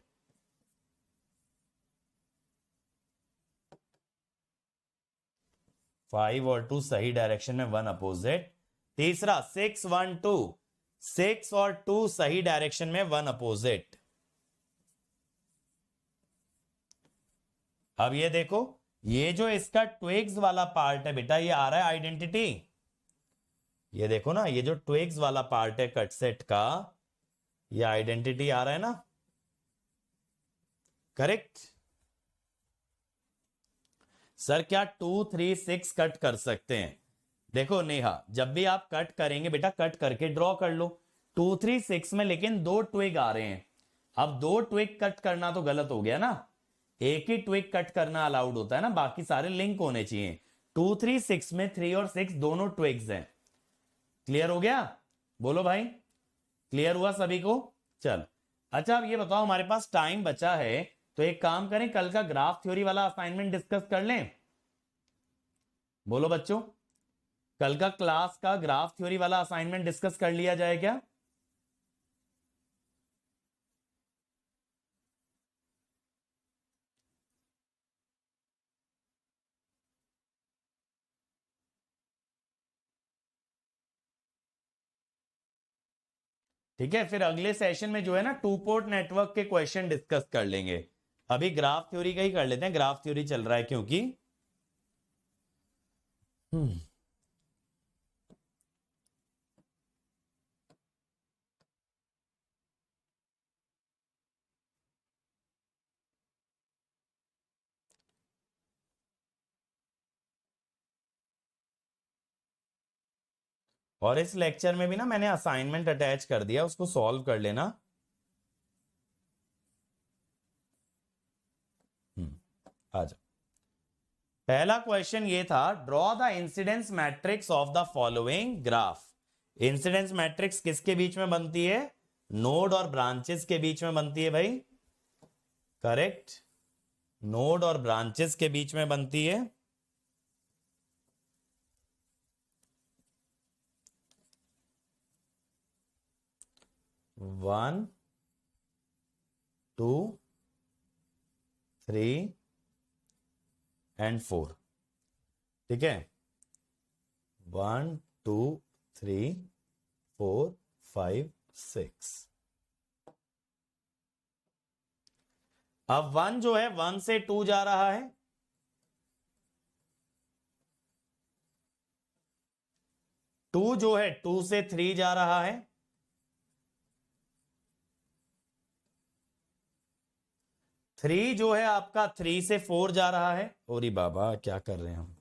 फाइव और 2 सही डायरेक्शन में, 1 अपोजिट। तीसरा 6 1 2, 6 और 2 सही डायरेक्शन में, 1 अपोजिट। अब ये देखो, ये जो इसका ट्विग्स वाला पार्ट है बेटा, ये आ रहा है आइडेंटिटी। ये देखो ना, ये जो ट्विग्स वाला पार्ट है कट सेट का, ये आइडेंटिटी आ रहा है ना, करेक्ट? सर क्या 2 3 6 कट कर सकते हैं? देखो नेहा, जब भी आप कट करेंगे बेटा, कट करके ड्रॉ कर लो। 2 3 6 में लेकिन 2 ट्विग आ रहे हैं। अब 2 ट्विग कट करना तो गलत हो गया ना, एक ही ट्विग कट करना अलाउड होता है ना, बाकी सारे लिंक होने चाहिए। 2 3 6 में 3 और 6 दोनों ट्विग्स हैं। क्लियर हो गया? बोलो भाई, क्लियर हुआ सभी को? चल अच्छा, अब ये बताओ, हमारे पास टाइम बचा है तो एक काम करें, कल का ग्राफ थ्योरी वाला असाइनमेंट डिस्कस कर लें। बोलो बच्चों, कल का क्लास का ग्राफ थ्योरी वाला असाइनमेंट डिस्कस कर लिया जाए क्या? ठीक है, फिर अगले सेशन में जो है ना, टू पोर्ट नेटवर्क के क्वेश्चन डिस्कस कर लेंगे। अभी ग्राफ थ्योरी का ही कर लेते हैं, ग्राफ थ्योरी चल रहा है क्योंकि और इस लेक्चर में भी ना मैंने असाइनमेंट अटैच कर दिया, उसको सॉल्व कर लेना। आ जाओ। पहला क्वेश्चन ये था, draw the incidence matrix of the following graph. Incidence matrix किसके बीच में बनती है? नोड और ब्रांचेस के बीच में बनती है भाई। करेक्ट, नोड और ब्रांचेस के बीच में बनती है। One, two, three and four. ठीक है, 1 2 3 4 5 6। अब 1 जो है 1 से 2 जा रहा है, 2 जो है 2 से 3 जा रहा है, 3 जो है आपका 3 से 4 जा रहा है। ओरी बाबा क्या कर रहे हैं हम।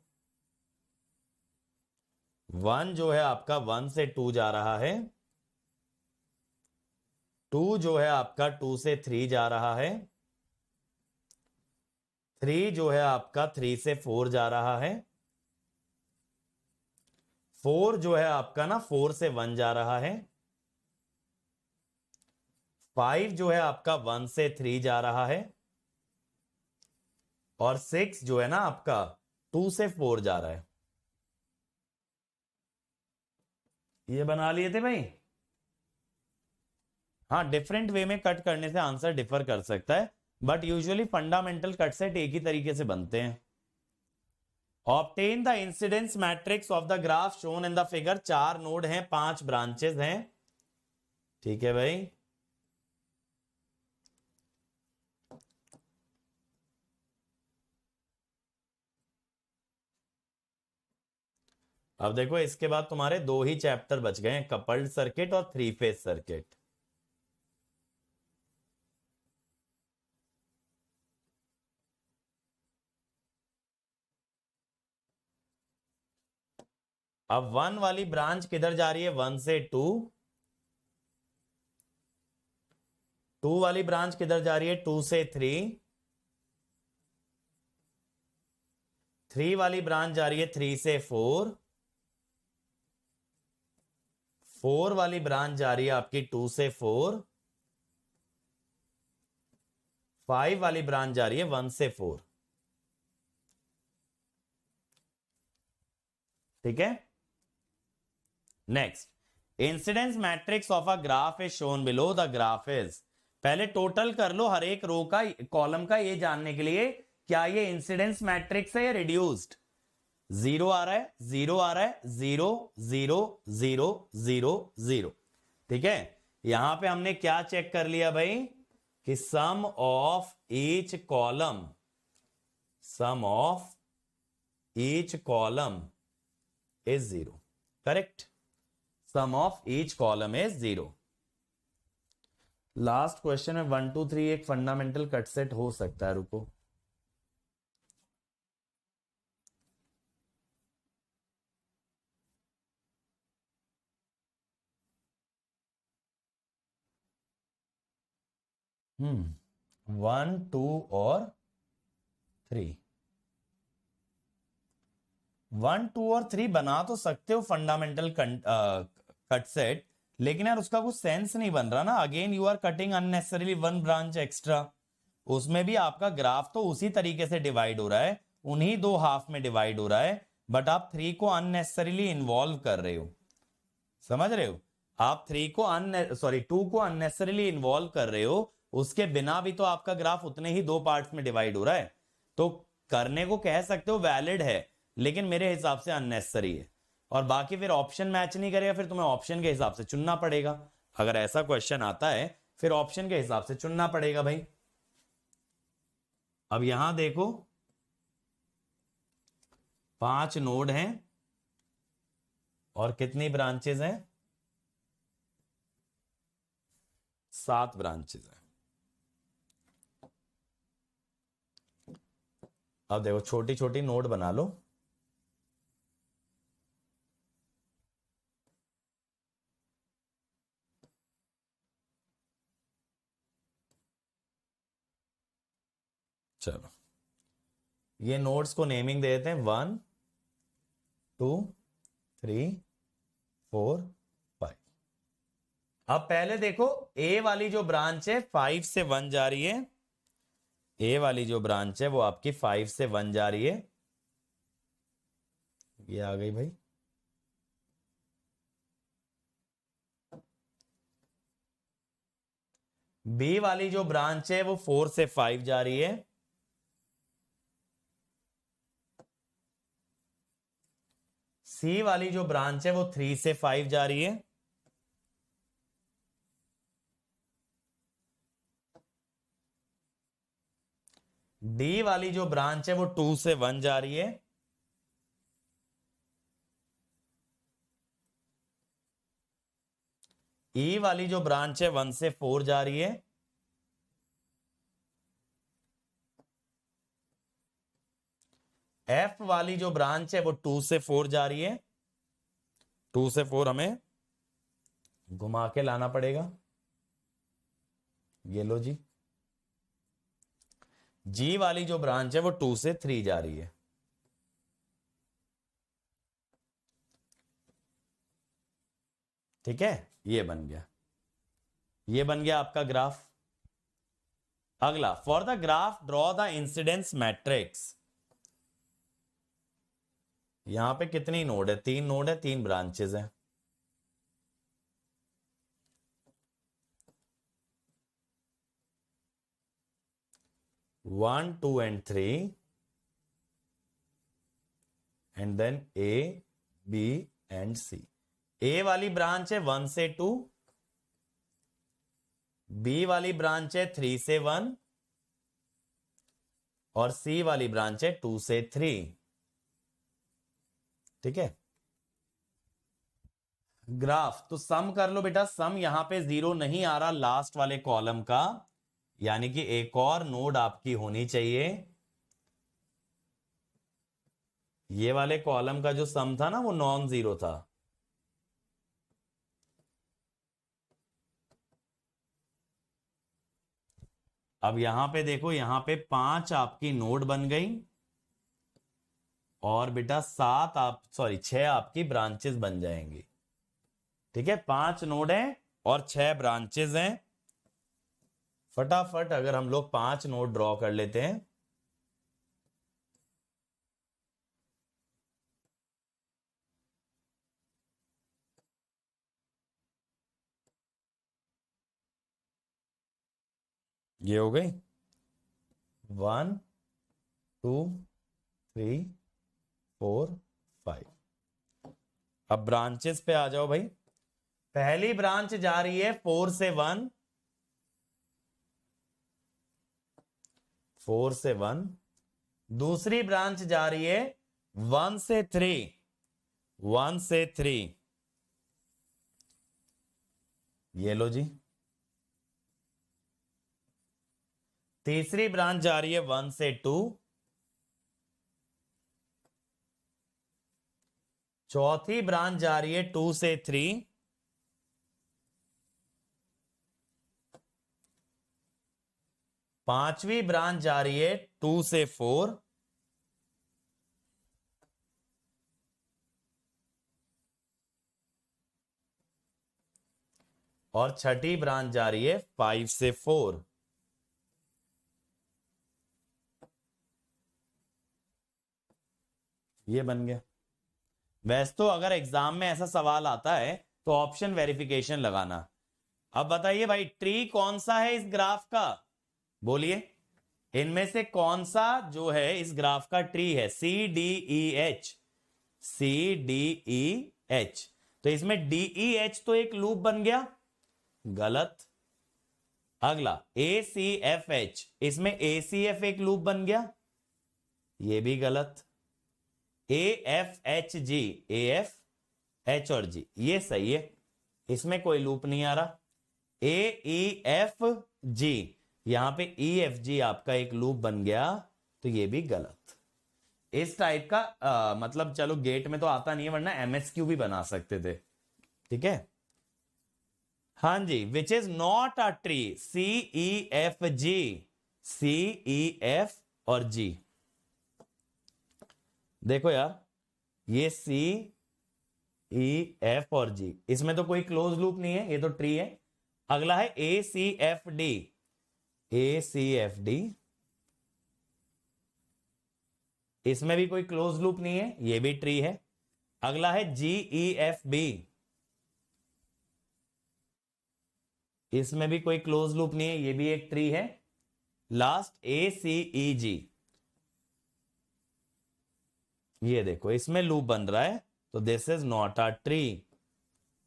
1 जो है आपका 1 से 2 जा रहा है, 2 जो है आपका 2 से 3 जा रहा है, 3 जो है आपका 3 से 4 जा रहा है, 4 जो है आपका ना 4 से 1 जा रहा है, 5 जो है आपका 1 से 3 जा रहा है, और 6 जो है ना आपका 2 से 4 जा रहा है। ये बना लिए थे भाई। हाँ, डिफरेंट वे में कट करने से आंसर डिफर कर सकता है, but usually fundamental cut set एक ही तरीके से बनते हैं। Obtain the incidence matrix of the graph shown in the figure. 4 node हैं, 5 ब्रांचेस हैं। ठीक है भाई, अब देखो इसके बाद तुम्हारे 2 ही चैप्टर बच गए हैं, कपल्ड सर्किट और 3 फेज सर्किट। अब 1 वाली ब्रांच किधर जा रही है? 1 से 2। 2 वाली ब्रांच किधर जा रही है? 2 से 3। 3 वाली ब्रांच जा रही है 3 से 4। 4 वाली ब्रांच जा रही है आपकी 2 से 4। 5 वाली ब्रांच जा रही है 1 से 4। ठीक है, next, incidence matrix of a graph is shown below. The graph is, पहले टोटल कर लो हर एक रो का, कॉलम का, ये जानने के लिए क्या ये इंसिडेंस मैट्रिक्स है या रिड्यूस्ड। 0 आ रहा है, 0 आ रहा है, 0 0 0 0 0। ठीक है, यहां पे हमने क्या चेक कर लिया भाई कि sum of each column, sum of each column is 0। Correct, sum of each column is 0। Last question में 1 2 3 एक फंडामेंटल कट सेट हो सकता है, रुको। हम्म, 1 2 और 3। 1 2 और 3 बना तो सकते हो फंडामेंटल कट सेट, लेकिन यार उसका कुछ सेंस नहीं बन रहा ना। Again you are cutting unnecessarily one branch extra. उसमें भी आपका ग्राफ तो उसी तरीके से डिवाइड हो रहा है, उन्हीं दो हाफ में डिवाइड हो रहा है, बट आप 3 को अननेसेसरीली इन्वॉल्व कर रहे हो। समझ रहे हो? आप 3 को 2 को अननेसेसरीली इन्वॉल्व कर रहे हो। उसके बिना भी तो आपका ग्राफ उतने ही दो पार्ट्स में डिवाइड हो रहा है। तो करने को कह सकते हो वैलिड है, लेकिन मेरे हिसाब से अननेसेसरी है। और बाकी फिर ऑप्शन मैच नहीं करेगा, फिर तुम्हें ऑप्शन के हिसाब से चुनना पड़ेगा। अगर ऐसा क्वेश्चन आता है फिर ऑप्शन के हिसाब से चुनना पड़ेगा भाई। अब यहां देखो 5 नोड हैं और कितनी ब्रांचेस हैं? 7 ब्रांचेस हैं। अब देखो छोटी छोटी नोड बना लो। चलो ये नोड्स को नेमिंग दे देते हैं 1 2 3 4 5। अब पहले देखो ए वाली जो ब्रांच है 5 से 1 जा रही है। ए वाली जो ब्रांच है वो आपकी 5 से 1 जा रही है। ये आ गई भाई। बी वाली जो ब्रांच है वो 4 से 5 जा रही है। सी वाली जो ब्रांच है वो 3 से 5 जा रही है। डी वाली जो ब्रांच है वो 2 से 1 जा रही है। ई वाली जो ब्रांच है 1 से 4 जा रही है। एफ वाली जो ब्रांच है वो 2 से 4 जा रही है। 2 से 4 हमें घुमा के लाना पड़ेगा। ये लो जी। जी वाली जो ब्रांच है वो 2 से 3 जा रही है। ठीक है, ये बन गया। ये बन गया आपका ग्राफ। अगला, for the graph draw the incidence matrix. यहां पे कितनी नोड है? 3 नोड है, 3 ब्रांचेस हैं। One two and 3 and then A B and C. A वाली ब्रांच है 1 से 2, बी वाली ब्रांच है 3 से 1 और सी वाली ब्रांच है 2 से 3। ठीक है, ग्राफ तो सम कर लो बेटा। सम यहां पे 0 नहीं आ रहा लास्ट वाले कॉलम का, यानी कि एक और नोड आपकी होनी चाहिए। ये वाले कॉलम का जो सम था ना वो नॉन जीरो था। अब यहां पे देखो, यहां पे 5 आपकी नोड बन गई और बेटा 6 आपकी ब्रांचेस बन जाएंगी। ठीक है, 5 नोड हैं और 6 ब्रांचेस हैं। फटाफट अगर हम लोग 5 नोड ड्रॉ कर लेते हैं। ये हो गई 1 2 3 4 5। अब ब्रांचेस पे आ जाओ भाई। पहली ब्रांच जा रही है 4 से 1, 4 से 1। दूसरी ब्रांच जा रही है 1 से 3, 1 से 3। ये लो जी। तीसरी ब्रांच जा रही है 1 से 2। चौथी ब्रांच जा रही है 2 से 3। पांचवी ब्रांच जा रही है 2 से 4। और छठी ब्रांच जा रही है 5 से 4। ये बन गया। वैसे तो अगर एग्जाम में ऐसा सवाल आता है तो ऑप्शन वेरिफिकेशन लगाना। अब बताइए भाई, ट्री कौन सा है इस ग्राफ का? बोलिए, इनमें से कौन सा जो है इस ग्राफ का ट्री है? C D E H, C D E H. तो इसमें डी ई एच तो एक लूप बन गया, गलत। अगला ए सी एफ एच, इसमें ए सी एफ एक लूप बन गया, ये भी गलत। A F H G, A F H और जी, ये सही है, इसमें कोई लूप नहीं आ रहा। ए ई एफ जी, यहां पे ई एफ जी आपका एक लूप बन गया, तो ये भी गलत। इस टाइप का मतलब चलो गेट में तो आता नहीं है, वरना एमएसक्यू भी बना सकते थे। ठीक है, हाँ जी। Which is not a tree, C E F G, C E F और जी। देखो यार, ये सी ई एफ और जी, इसमें तो कोई क्लोज लूप नहीं है, ये तो ट्री है। अगला है ए सी एफ डी, ए सी एफ डी, इसमें भी कोई क्लोज लूप नहीं है, ये भी ट्री है। अगला है जी ई एफ बी, इसमें भी कोई क्लोज लूप नहीं है, ये भी एक ट्री है। लास्ट ए सी ई जी, ये देखो इसमें लूप बन रहा है, तो this is not a tree,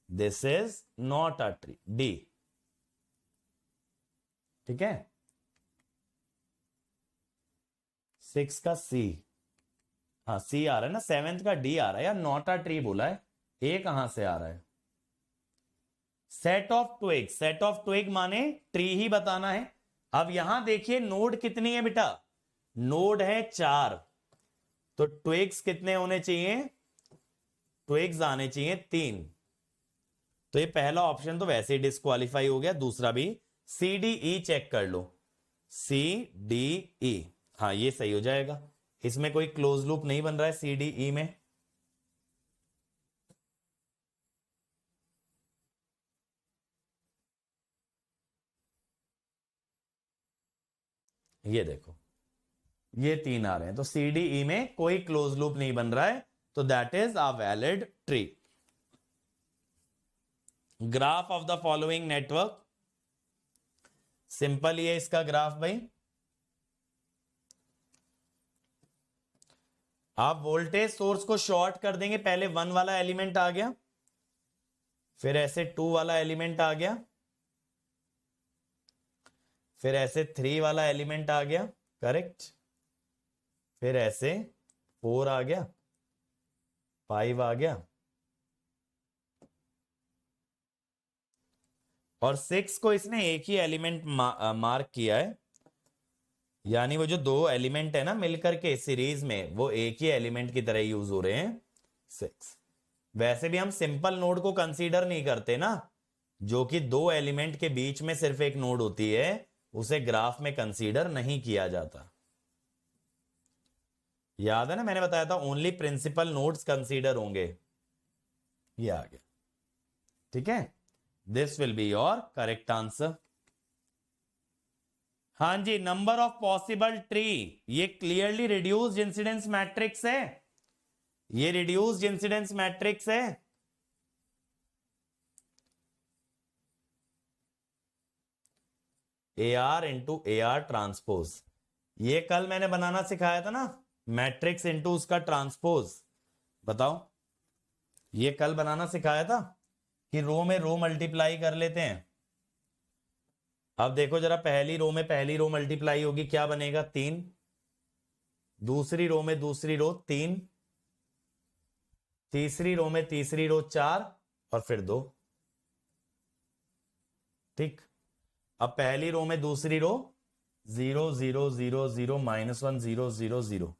this is not a tree, D. ठीक है, 6 का सी, हाँ सी आ रहा है ना, 7th का डी आ रहा है यार, नॉट अ ट्री बोला है, ए कहां से आ रहा है? Set of twig, set of twig माने ट्री ही बताना है। अब यहां देखिए नोड कितनी है बेटा, नोड है 4, तो ट्विग्स कितने होने चाहिए? ट्विग्स आने चाहिए 3। तो ये पहला ऑप्शन तो वैसे ही डिस्क्वालीफाई हो गया, दूसरा भी। सी डी ई चेक कर लो, सी डी ई, हाँ ये सही हो जाएगा, इसमें कोई क्लोज लूप नहीं बन रहा है सी डी ई में। ये देखो, ये 3 आ रहे हैं, तो सी डी ई में कोई क्लोज लूप नहीं बन रहा है, तो that is a valid tree. Graph of the following network, simple ये इसका ग्राफ भाई। आप वोल्टेज सोर्स को शॉर्ट कर देंगे, पहले 1 वाला एलिमेंट आ गया, फिर ऐसे 2 वाला एलिमेंट आ गया, फिर ऐसे 3 वाला एलिमेंट आ गया, करेक्ट, फिर ऐसे 4 आ गया, 5 आ गया, और 6 को इसने एक ही एलिमेंट मार्क किया है, यानी वो जो 2 एलिमेंट है ना मिलकर के सीरीज में, वो एक ही एलिमेंट की तरह यूज हो रहे हैं 6। वैसे भी हम सिंपल नोड को कंसीडर नहीं करते ना, जो कि 2 एलिमेंट के बीच में सिर्फ एक नोड होती है, उसे ग्राफ में कंसीडर नहीं किया जाता। याद है ना, मैंने बताया था ओनली प्रिंसिपल नोड्स कंसीडर होंगे। ये आ गया, ठीक है, this will be your correct answer. हाँ जी, नंबर ऑफ पॉसिबल ट्री, ये क्लियरली रिड्यूस्ड इंसिडेंस मैट्रिक्स है, ये रिड्यूस्ड इंसिडेंस मैट्रिक्स है। A R into A R transpose, ये कल मैंने बनाना सिखाया था ना, मैट्रिक्स इंटू उसका ट्रांसपोज। बताओ, ये कल बनाना सिखाया था कि रो में रो मल्टीप्लाई कर लेते हैं। अब देखो जरा, पहली रो में पहली रो मल्टीप्लाई होगी, क्या बनेगा? 3। दूसरी रो में दूसरी रो 3, तीसरी रो में तीसरी रो 4, और फिर 2। ठीक, अब पहली रो में दूसरी रो 0 0 0 0 -1 0 0 0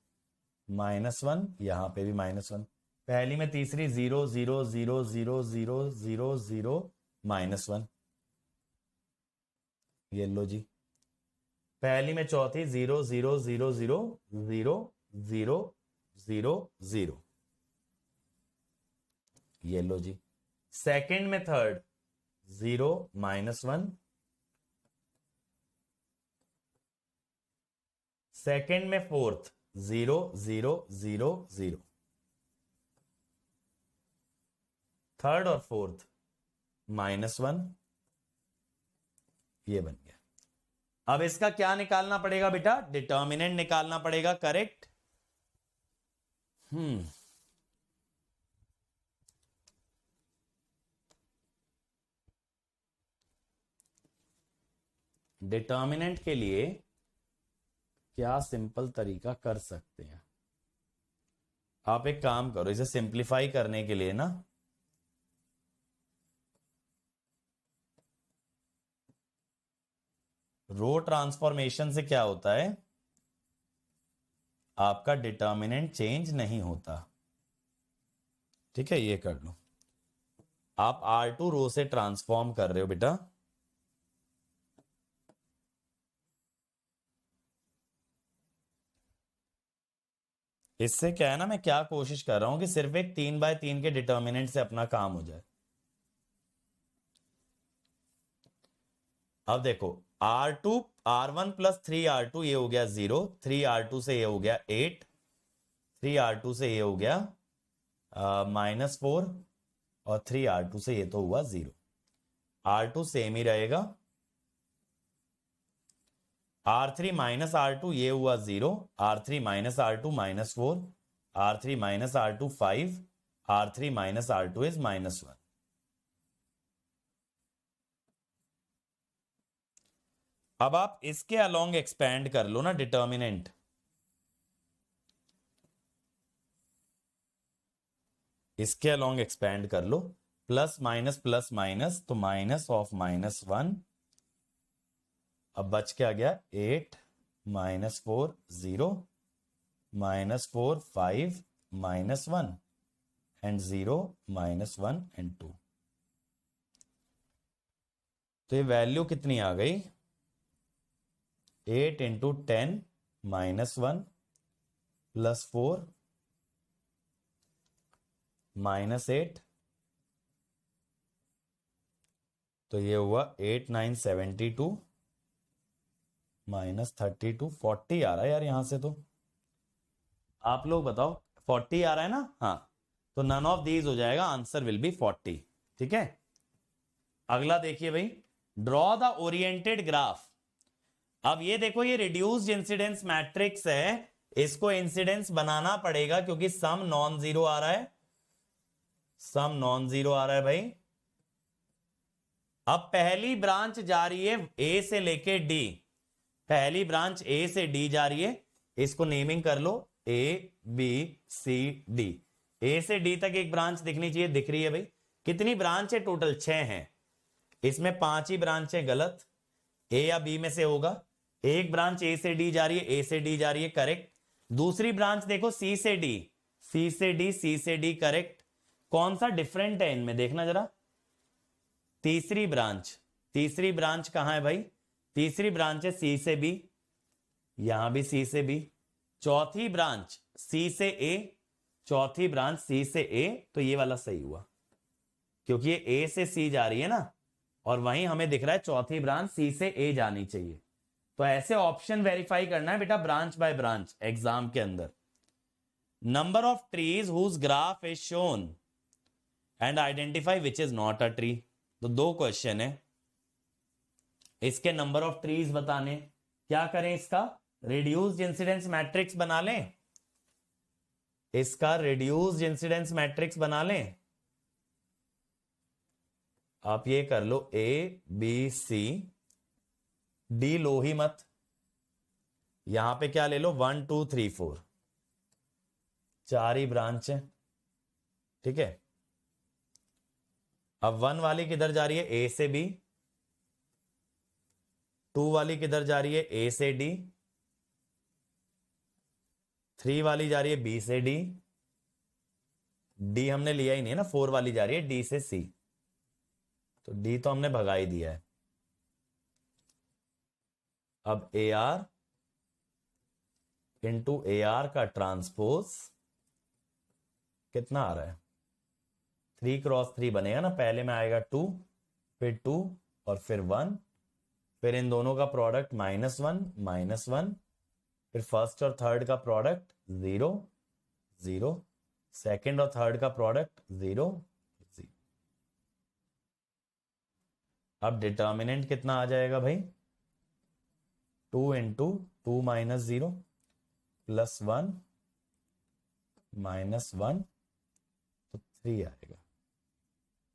-1, यहां पे भी -1। पहली में तीसरी 0 0 0 0 0 0 0 -1, ये लो जी। पहली में चौथी 0 0 0 0 0 0 0 0, ये लो जी। सेकंड में थर्ड 0 -1, सेकेंड में फोर्थ 0 0 0 0, थर्ड और फोर्थ -1, ये बन गया। अब इसका क्या निकालना पड़ेगा बेटा? डिटर्मिनेंट निकालना पड़ेगा, करेक्ट। डिटर्मिनेंट के लिए क्या सिंपल तरीका कर सकते हैं? आप एक काम करो, इसे सिंप्लीफाई करने के लिए ना, रो ट्रांसफॉर्मेशन से क्या होता है, आपका डिटर्मिनेंट चेंज नहीं होता। ठीक है, ये कर लो। आप R2 रो से ट्रांसफॉर्म कर रहे हो बेटा, इससे क्या है ना, मैं क्या कोशिश कर रहा हूं कि सिर्फ एक 3/3 के डिटर्मिनेंट से अपना काम हो जाए। अब देखो, R2 R1 + 3R2 ये हो गया 0, 3R2 से ये हो गया 8, 3R2 से ये हो गया -4, और 3R2 से ये तो हुआ 0। R2 सेम ही रहेगा, R3 - R2 ये हुआ 0, R3 - R2 -4, R3 - R2 5, R3 - R2 is -1। अब आप इसके अलोंग एक्सपेंड कर लो ना डिटर्मिनेंट, इसके अलोंग एक्सपेंड कर लो, प्लस माइनस तो -1। अब बच क्या गया? 8 -4 0, -4 5 -1 एंड 0 -1 एंड 2। तो ये वैल्यू कितनी आ गई? 8 × 10 -1 + 4 -8, तो ये हुआ 8 9 72 -32, 40 आ रहा है यार यहां से। तो आप लोग बताओ, 40 आ रहा है ना? हाँ, तो नन ऑफ दीज हो जाएगा, आंसर विल बी 40। ठीक है, अगला देखिए भाई, ड्रॉ द ओरिएंटेड ग्राफ। अब ये देखो, ये रिड्यूस्ड इंसिडेंस मैट्रिक्स है, इसको इंसिडेंस बनाना पड़ेगा क्योंकि सम नॉन जीरो आ रहा है, सम नॉन जीरो आ रहा है भाई। अब पहली ब्रांच जा रही है ए से लेके डी, पहली ब्रांच ए से डी जा रही है, इसको नेमिंग कर लो ABCD। ए से डी तक एक ब्रांच दिखनी चाहिए, दिख रही है भाई। कितनी ब्रांच है टोटल? 6 हैं, इसमें 5 ही ब्रांच है गलत, ए या बी में से होगा। एक ब्रांच ए से डी जा रही है, ए से डी जा रही है, करेक्ट। दूसरी ब्रांच देखो सी से डी, सी से डी, सी से डी, करेक्ट। कौन सा डिफरेंट है इनमें देखना जरा। तीसरी ब्रांच, तीसरी ब्रांच कहां है भाई? तीसरी ब्रांच है सी से बी, यहां भी सी से बी। चौथी ब्रांच सी से ए, चौथी ब्रांच सी से ए, तो ये वाला सही हुआ क्योंकि ये ए से सी जा रही है ना, और वहीं हमें दिख रहा है चौथी ब्रांच सी से ए जानी चाहिए। तो ऐसे ऑप्शन वेरीफाई करना है बेटा ब्रांच बाय ब्रांच एग्जाम के अंदर। Number of trees whose graph is shown and identify which is not a tree. तो 2 क्वेश्चन है, इसके नंबर ऑफ ट्रीज बताने। क्या करें? इसका रिड्यूस्ड इंसिडेंस मैट्रिक्स बना लें, इसका रिड्यूस्ड इंसिडेंस मैट्रिक्स बना लें। आप ये कर लो ABC, डी लो ही मत, यहां पे क्या ले लो 1 2 3 4, 4 ही ब्रांच है। ठीक है, अब 1 वाली किधर जा रही है? ए से बी। 2 वाली किधर जा रही है? ए से डी। 3 वाली जा रही है बी से डी, डी हमने लिया ही नहीं है ना, 4 वाली जा रही है डी से सी, तो डी तो हमने भगा ही दिया है। अब AR इंटू AR का ट्रांसपोज कितना आ रहा है? 3 × 3 बनेगा ना, पहले में आएगा 2, फिर 2 और फिर 1, फिर इन दोनों का प्रोडक्ट -1 -1, फिर फर्स्ट और थर्ड का प्रोडक्ट 0 0, सेकंड और थर्ड का प्रोडक्ट 0 0। अब डिटर्मिनेंट कितना आ जाएगा भाई? 2 इंटू 2 माइनस 0 प्लस 1 -1, तो 3 आएगा।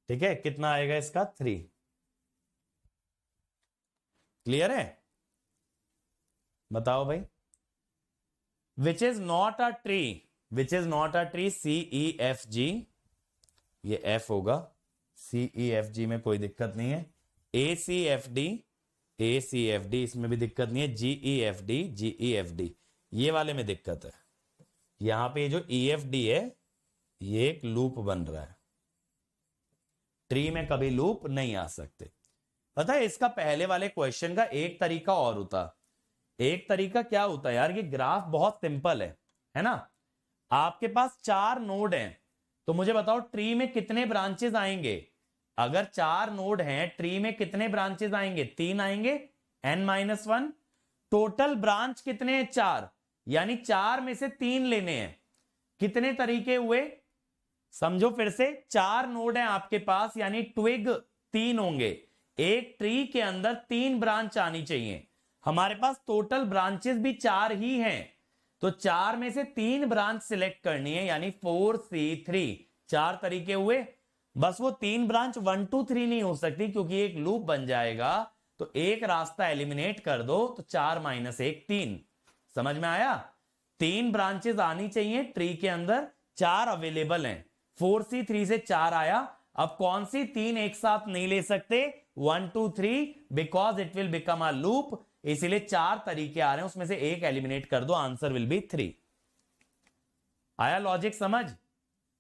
ठीक है, कितना आएगा इसका? 3। क्लियर है? बताओ भाई। विच is not a tree, which is not a tree, CEFG, ये F होगा, CEFG में कोई दिक्कत नहीं है, ACFD, ACFD इसमें भी दिक्कत नहीं है, GEFD, GEFD ये वाले में दिक्कत है। यहां पे जो EFD है ये एक लूप बन रहा है, ट्री में कभी लूप नहीं आ सकते। पता है इसका पहले वाले क्वेश्चन का एक तरीका और होता, एक तरीका क्या होता है यार, ये ग्राफ बहुत सिंपल है ना। आपके पास 4 नोड हैं, तो मुझे बताओ ट्री में कितने ब्रांचेस आएंगे? अगर 4 नोड हैं, ट्री में कितने ब्रांचेस आएंगे? 3 आएंगे, n-1। टोटल ब्रांच कितने हैं? 4, यानी 4 में से 3 लेने हैं। कितने तरीके हुए? समझो फिर से, 4 नोड हैं आपके पास, यानी ट्विग 3 होंगे। एक ट्री के अंदर 3 ब्रांच आनी चाहिए। हमारे पास टोटल ब्रांचेस भी 4 ही हैं, तो 4 में से 3 ब्रांच सिलेक्ट करनी है, यानी 4C3। 4 तरीके हुए। बस वो 3 ब्रांच 1 2 3 नहीं हो सकती, क्योंकि एक लूप बन जाएगा, तो एक रास्ता एलिमिनेट कर दो, तो 4 - 1 3। समझ में आया? 3 ब्रांचेस आनी चाहिए ट्री के अंदर, 4 अवेलेबल हैं। 4C3 से 4 आया। अब कौन सी 3 एक साथ नहीं ले सकते? 1 2 3, because it will become a loop, इसीलिए 4 तरीके आ रहे हैं, उसमें से एक एलिमिनेट कर दो, आंसर विल बी 3। आया लॉजिक समझ?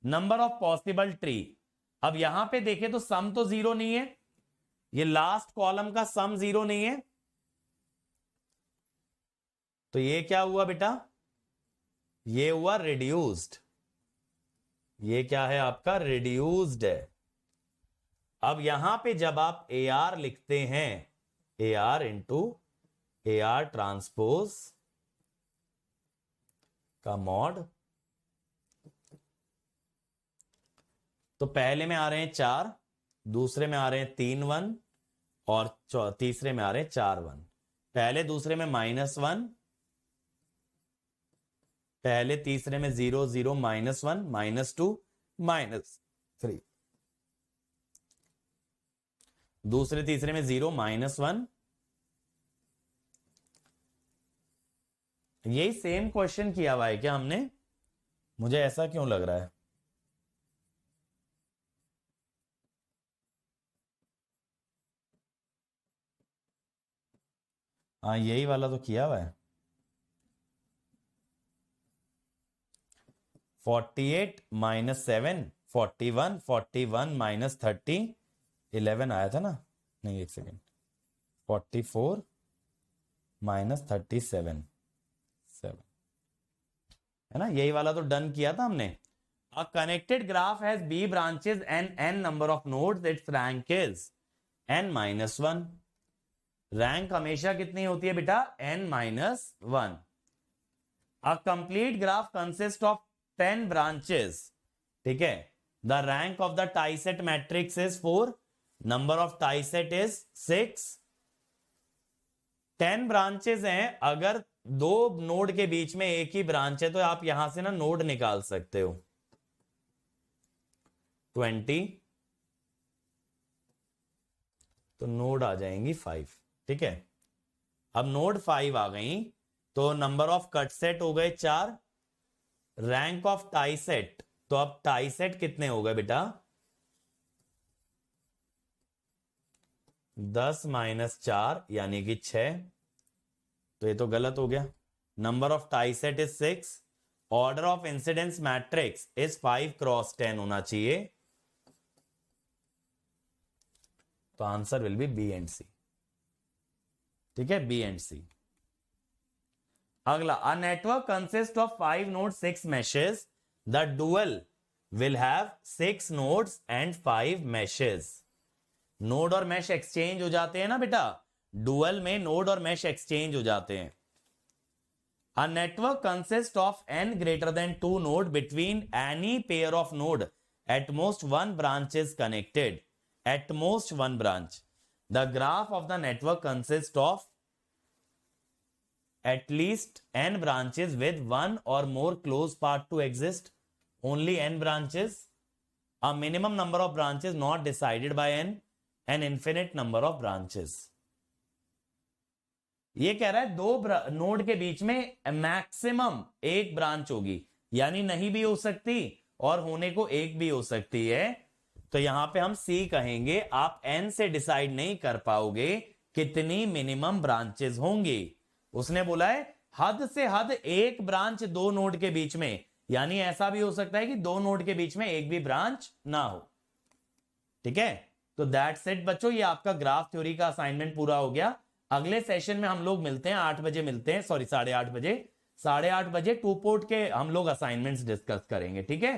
Number of possible tree. अब यहां पे देखें तो सम तो 0 नहीं है, ये लास्ट कॉलम का सम 0 नहीं है, तो ये क्या हुआ बेटा? ये हुआ रिड्यूस्ड। ये क्या है आपका? रिड्यूस्ड है। अब यहां पे जब आप AR लिखते हैं, AR इंटू AR ट्रांसपोज का मॉड, तो पहले में आ रहे हैं 4, दूसरे में आ रहे हैं 3 1, और तीसरे में आ रहे हैं 4 1। पहले दूसरे में -1, पहले तीसरे में 0 0 -1 -2 -3, दूसरे तीसरे में 0 -1। यही सेम क्वेश्चन किया हुआ है क्या हमने? मुझे ऐसा क्यों लग रहा है? हाँ यही वाला तो किया हुआ है। 48 -7 41, 41 -30 11 आया था ना? नहीं, एक सेकेंड, 44 -37 7 है ना? यही वाला तो डन किया था हमने। A connected graph has B branches and n number of nodes. Its rank is n-1। Rank हमेशा कितनी होती है बेटा? n-1। A complete graph consists of 10 branches. ठीक है, the rank of the tie-set matrix is 4, number of tie-set is 6। 10 branches हैं, अगर 2 node के बीच में एक ही ब्रांच है, तो आप यहां से ना नोड निकाल सकते हो। 20, तो नोड आ जाएंगी 5। ठीक है, अब नोड 5 आ गई, तो नंबर ऑफ कट सेट हो गए 4, रैंक ऑफ टाई सेट, तो अब टाई सेट कितने हो गए बेटा? 10 - 4 यानी कि 6, तो ये तो गलत हो गया। Number of tie set is 6, order of incidence matrix is 5 × 10 होना चाहिए, तो answer will be B and C। ठीक है, B एंड C। अगला, a network consist of 5 node 6 meshes, the dual will have 6 nodes and 5 meshes। Node और mash exchange हो जाते हैं ना बेटा, डुअल में नोड और मैश एक्सचेंज हो जाते हैं। A network consists of n greater than 2 node between any pair of node. At most one branch is connected. At most one branch. The graph of the network consists of at least n branches with one or more close path to exist. Only n branches. A minimum number of branches not decided by n. An infinite number of branches. ये कह रहा है दो node के बीच में maximum एक branch होगी, यानी नहीं भी हो सकती और होने को एक भी हो सकती है। तो यहां पे हम सी कहेंगे, आप एन से डिसाइड नहीं कर पाओगे कितनी मिनिमम ब्रांचेस होंगी। उसने बोला है हद से हद एक ब्रांच दो नोड के बीच में, यानी ऐसा भी हो सकता है कि दो नोड के बीच में एक भी ब्रांच ना हो। ठीक है, तो दैट्स इट बच्चों, ये आपका ग्राफ थ्योरी का असाइनमेंट पूरा हो गया। अगले सेशन में हम लोग मिलते हैं 8 बजे मिलते हैं, सॉरी 8:30 बजे। 8:30 बजे टू पोर्ट के हम लोग असाइनमेंट्स डिस्कस करेंगे। ठीक है,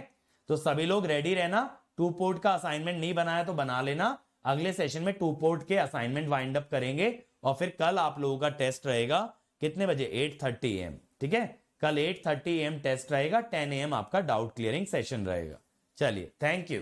तो सभी लोग रेडी रहना। टू पोर्ट का असाइनमेंट नहीं बनाया तो बना लेना। अगले सेशन में टू पोर्ट के असाइनमेंट वाइंड अप करेंगे और फिर कल आप लोगों का टेस्ट रहेगा कितने बजे, 8:30 AM। ठीक है, कल 8:30 AM टेस्ट रहेगा, 10 AM आपका डाउट क्लियरिंग सेशन रहेगा। चलिए, थैंक यू।